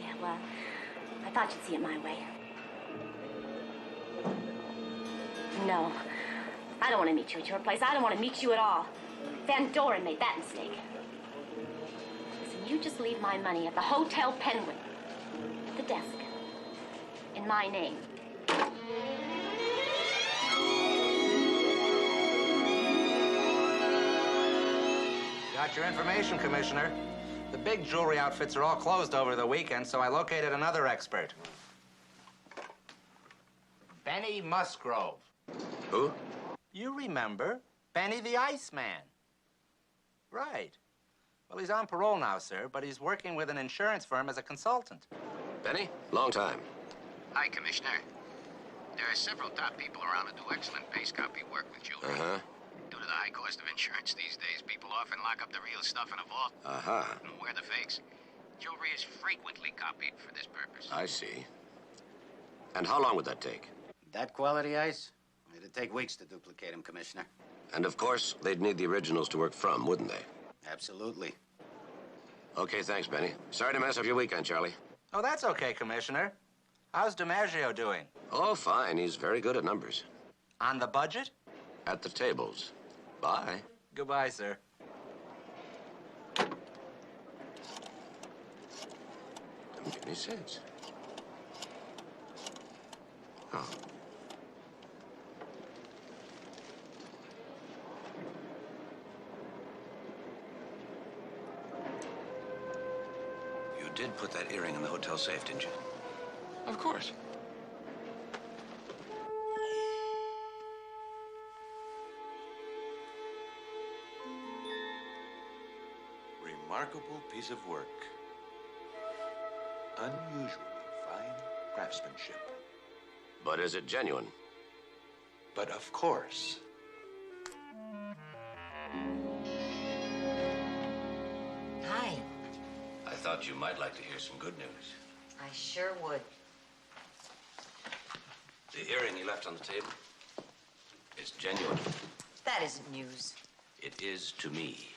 Yeah, well, I thought you'd see it my way. No, I don't want to meet you at your place. I don't want to meet you at all. Van Doren made that mistake. Listen, you just leave my money at the Hotel Penguin, at the desk, in my name. Got your information, Commissioner. The big jewelry outfits are all closed over the weekend, so I located another expert. Benny Musgrove. Who? You remember? Benny the Iceman. Right. Well, he's on parole now, sir, but he's working with an insurance firm as a consultant. Benny? Long time. Hi, Commissioner. There are several top people around that do excellent base copy work with jewelry. Uh-huh. Due to the high cost of insurance these days, people often lock up the real stuff in a vault. Uh-huh. And wear the fakes. Jewelry is frequently copied for this purpose. I see. And how long would that take? That quality ice? It'd take weeks to duplicate them, Commissioner. And of course, they'd need the originals to work from, wouldn't they? Absolutely. Okay, thanks, Benny. Sorry to mess up your weekend, Charlie. Oh, that's okay, Commissioner. How's DiMaggio doing? Oh, fine. He's very good at numbers. On the budget? At the tables. Bye. Goodbye, sir. Doesn't make any sense. Oh. You did put that earring in the hotel safe, didn't you? Of course. remarkable piece of work. Unusually fine craftsmanship. But is it genuine? But of course. Hi. I thought you might like to hear some good news. I sure would. The earring you left on the table is genuine. That isn't news. It is to me.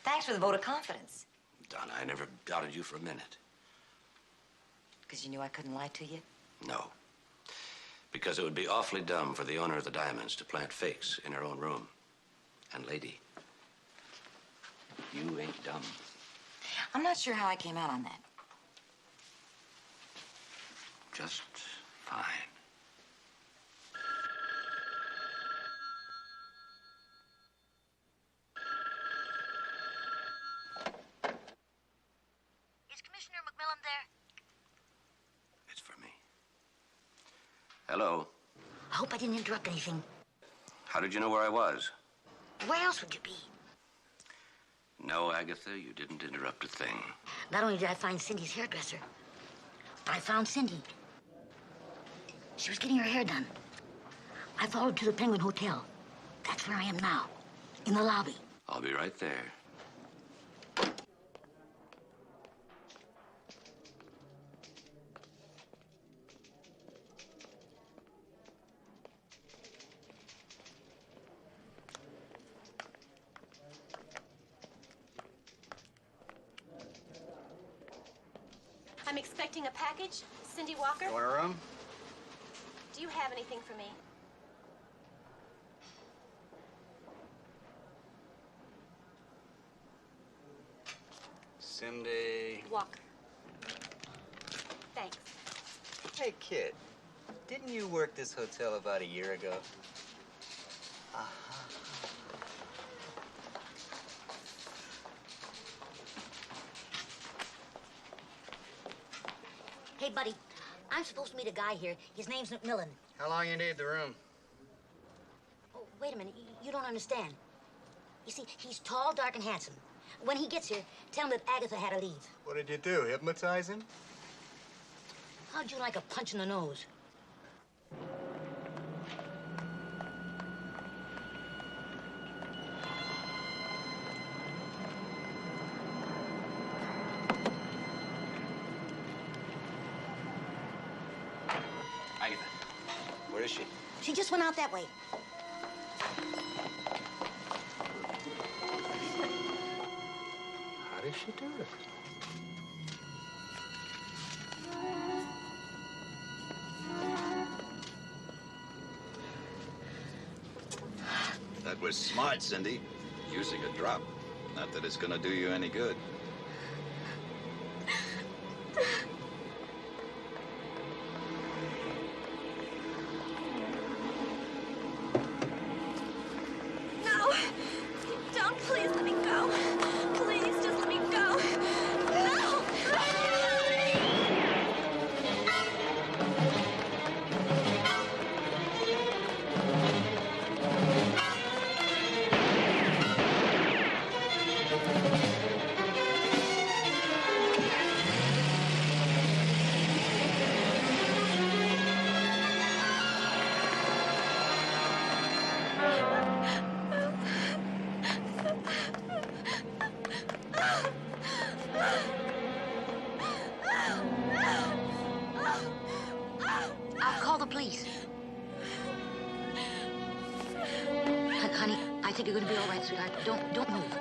Thanks for the vote of confidence. Donna, I never doubted you for a minute. Because you knew I couldn't lie to you? No. Because it would be awfully dumb for the owner of the diamonds to plant fakes in her own room. And lady, you ain't dumb. I'm not sure how I came out on that. Just fine. Is Commissioner McMillan there? It's for me. Hello. I hope I didn't interrupt anything. How did you know where I was? Where else would you be? No, Agatha, you didn't interrupt a thing. Not only did I find Cindy's hairdresser, but I found Cindy. She was getting her hair done. I followed to the Penguin Hotel. That's where I am now, in the lobby. I'll be right there. I'm expecting a package. Cindy Walker? Want a room? Do you have anything for me? Cindy. Walker. Thanks. Hey, kid. Didn't you work this hotel about a year ago? Hey, buddy, I'm supposed to meet a guy here. His name's McMillan. How long you need the room? Oh, wait a minute. You don't understand. You see, he's tall, dark, and handsome. When he gets here, tell him that Agatha had to leave. What did you do, hypnotize him? How'd you like a punch in the nose? Agatha, where is she? She just went out that way. How did she do it? That was smart, Cindy. Using a drop. Not that it's gonna do you any good. No! Don't, please let me go. Please, just let me go. No! I'll call the police. Honey, I think you're gonna be all right, sweetheart. Don't move.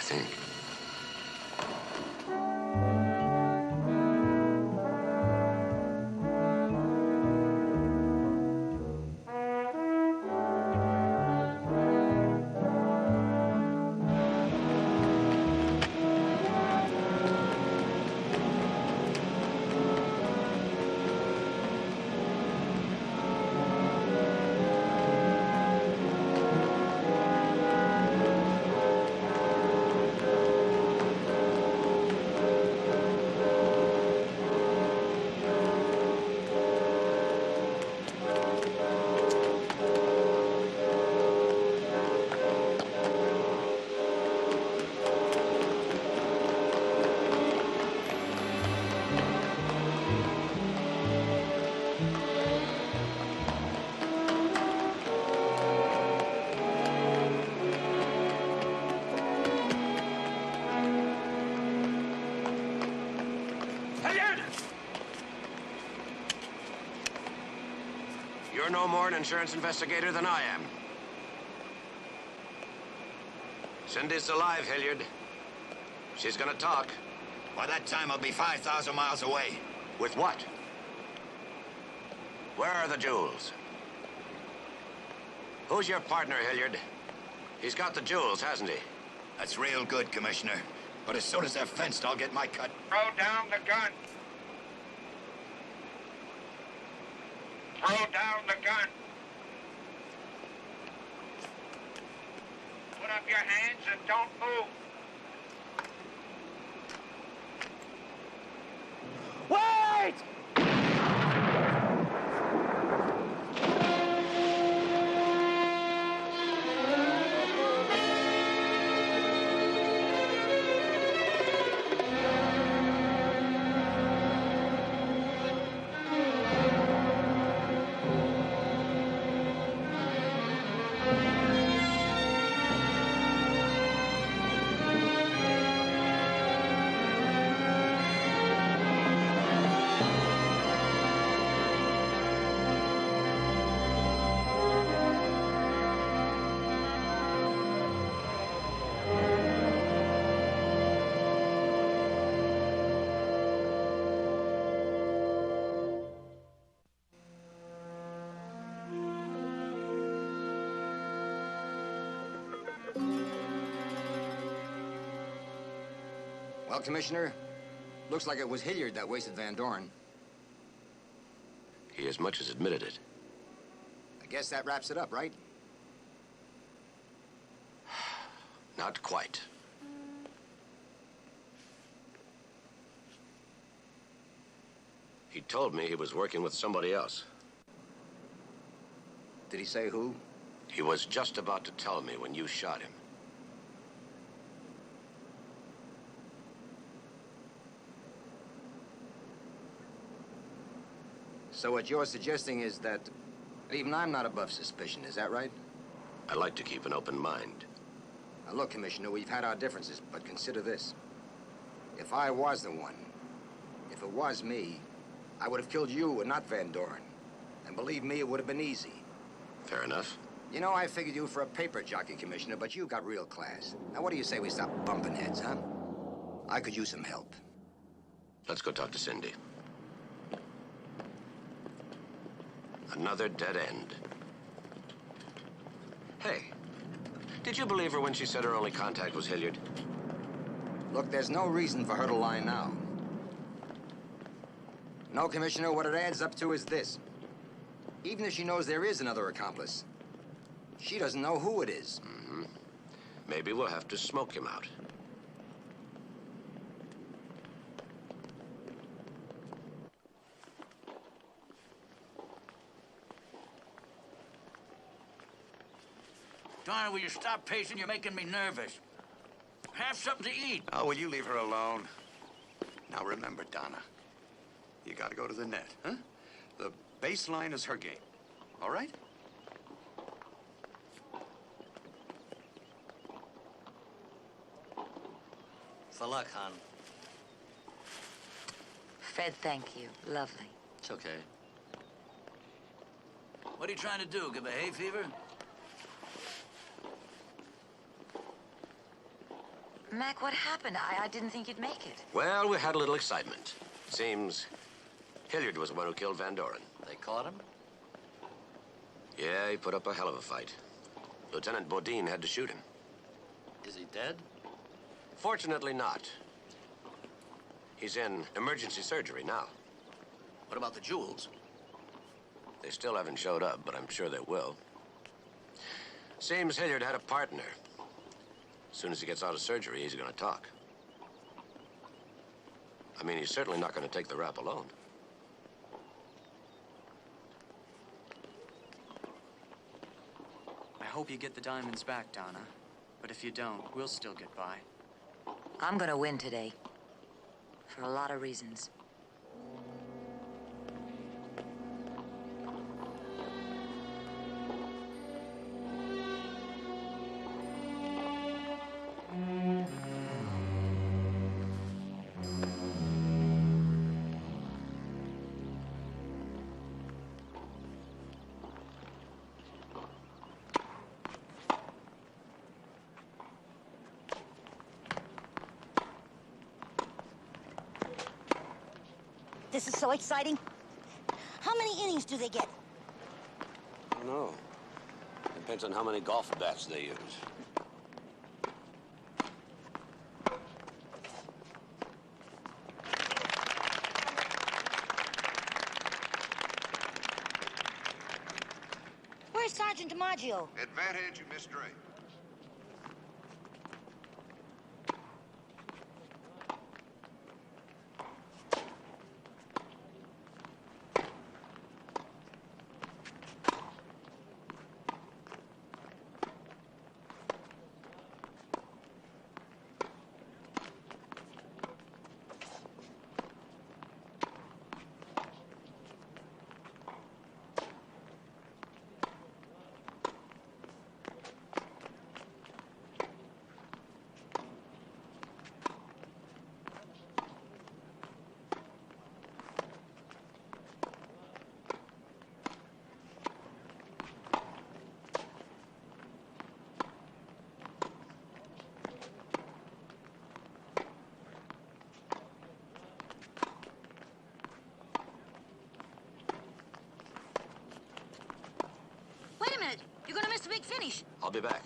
think. You're no more an insurance investigator than I am. Cindy's alive, Hilliard. She's gonna talk. By that time, I'll be 5,000 miles away. With what? Where are the jewels? Who's your partner, Hilliard? He's got the jewels, hasn't he? That's real good, Commissioner. But as soon as they're fenced, I'll get my cut. Throw down the gun. Throw down the gun. Put up your hands and don't move. Wait! Well, Commissioner, looks like it was Hilliard that wasted Van Dorn. He as much as admitted it. I guess that wraps it up, right? Not quite. He told me he was working with somebody else. Did he say who? He was just about to tell me when you shot him. So what you're suggesting is that even I'm not above suspicion, is that right? I like to keep an open mind. Now look, Commissioner, we've had our differences, but consider this. If I was the one, if it was me, I would have killed you and not Van Dorn. And believe me, it would have been easy. Fair enough. You know, I figured you for a paper jockey, Commissioner, but you got real class. Now, what do you say we stop bumping heads, huh? I could use some help. Let's go talk to Cindy. Another dead end. Hey, did you believe her when she said her only contact was Hilliard? Look, there's no reason for her to lie now. No, Commissioner, what it adds up to is this. Even if she knows there is another accomplice, she doesn't know who it is. Mm-hmm. Maybe we'll have to smoke him out. Donna, will you stop pacing? You're making me nervous. Have something to eat. Oh, will you leave her alone? Now remember, Donna, you gotta go to the net, huh? The baseline is her game, all right? For luck, hon. Fred, thank you. Lovely. It's okay. What are you trying to do? Give a hay fever? Mac, what happened? I didn't think you'd make it. Well, we had a little excitement. Seems Hilliard was the one who killed Van Doren. They caught him? Yeah, he put up a hell of a fight. Lieutenant Bodine had to shoot him. Is he dead? Fortunately not. He's in emergency surgery now. What about the jewels? They still haven't showed up, but I'm sure they will. Seems Hilliard had a partner. As soon as he gets out of surgery, he's gonna talk. I mean, he's certainly not gonna take the rap alone. I hope you get the diamonds back, Donna. But if you don't, we'll still get by. I'm gonna win today. For a lot of reasons. This is so exciting. How many innings do they get? I don't know. Depends on how many golf bats they use. Where's Sergeant DiMaggio? Advantage, Miss Drake. Wait a minute. You're gonna miss the big finish. I'll be back.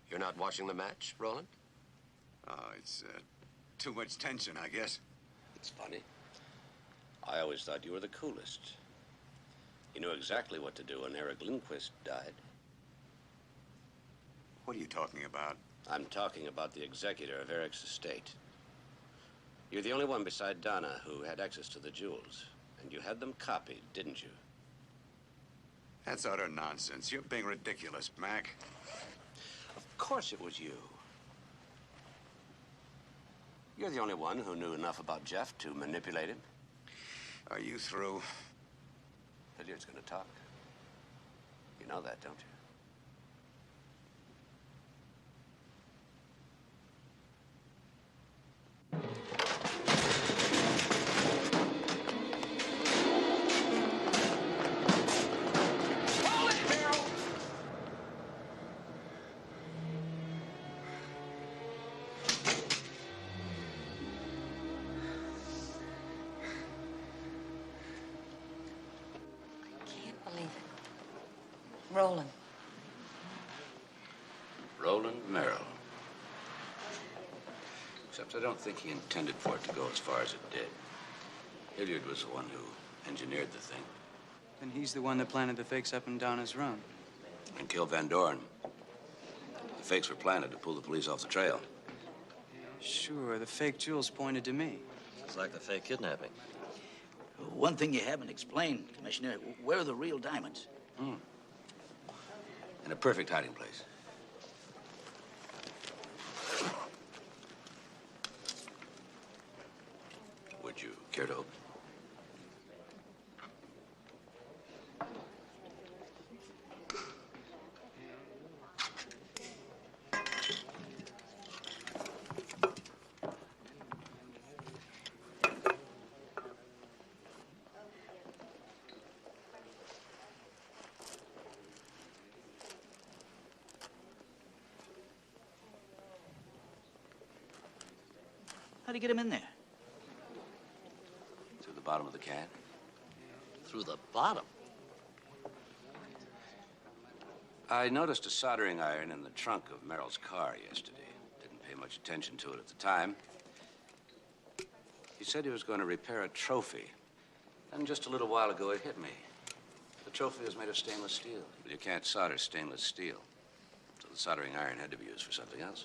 You're not watching the match, Roland? Oh, it's too much tension, I guess. It's funny. I always thought you were the coolest. You knew exactly what to do when Eric Lindquist died. What are you talking about? I'm talking about the executor of Eric's estate. You're the only one beside Donna who had access to the jewels. And you had them copied, didn't you? That's utter nonsense. You're being ridiculous, Mac. Of course it was you. You're the only one who knew enough about Jeff to manipulate him. Are you through? Hilliard's gonna talk. You know that, don't you? Roland. Roland Merrill. Except I don't think he intended for it to go as far as it did. Hilliard was the one who engineered the thing. Then he's the one that planted the fakes up in Donna's room. And killed Van Doren. The fakes were planted to pull the police off the trail. Sure, the fake jewels pointed to me. It's like the fake kidnapping. One thing you haven't explained, Commissioner, where are the real diamonds? In a perfect hiding place. Would you care to open? How'd you get him in there? Through the bottom of the can. Through the bottom? I noticed a soldering iron in the trunk of Merrill's car yesterday. Didn't pay much attention to it at the time. He said he was going to repair a trophy. And just a little while ago, it hit me. The trophy was made of stainless steel. But you can't solder stainless steel. So the soldering iron had to be used for something else.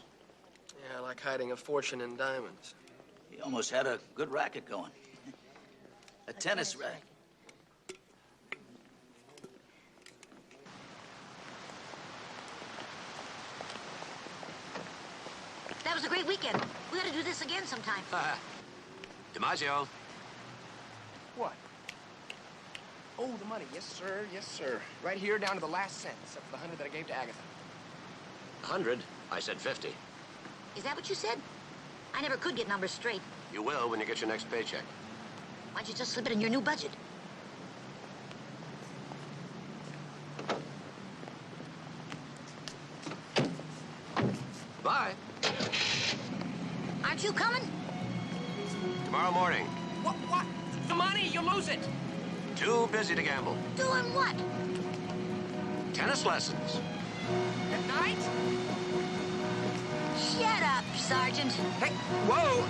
Yeah, like hiding a fortune in diamonds. He almost had a good racket going. A tennis racket. That was a great weekend. We ought to do this again sometime. DiMaggio. What? Oh, the money. Yes, sir. Yes, sir. Right here, down to the last cent, except for the 100 that I gave to Agatha. 100? I said 50. Is that what you said? I never could get numbers straight. You will when you get your next paycheck. Why don't you just slip it in your new budget? Bye. Aren't you coming? Tomorrow morning. What? The money, you lose it. Too busy to gamble. Doing what? Tennis lessons. At night? Shut up, Sergeant. Hey, whoa!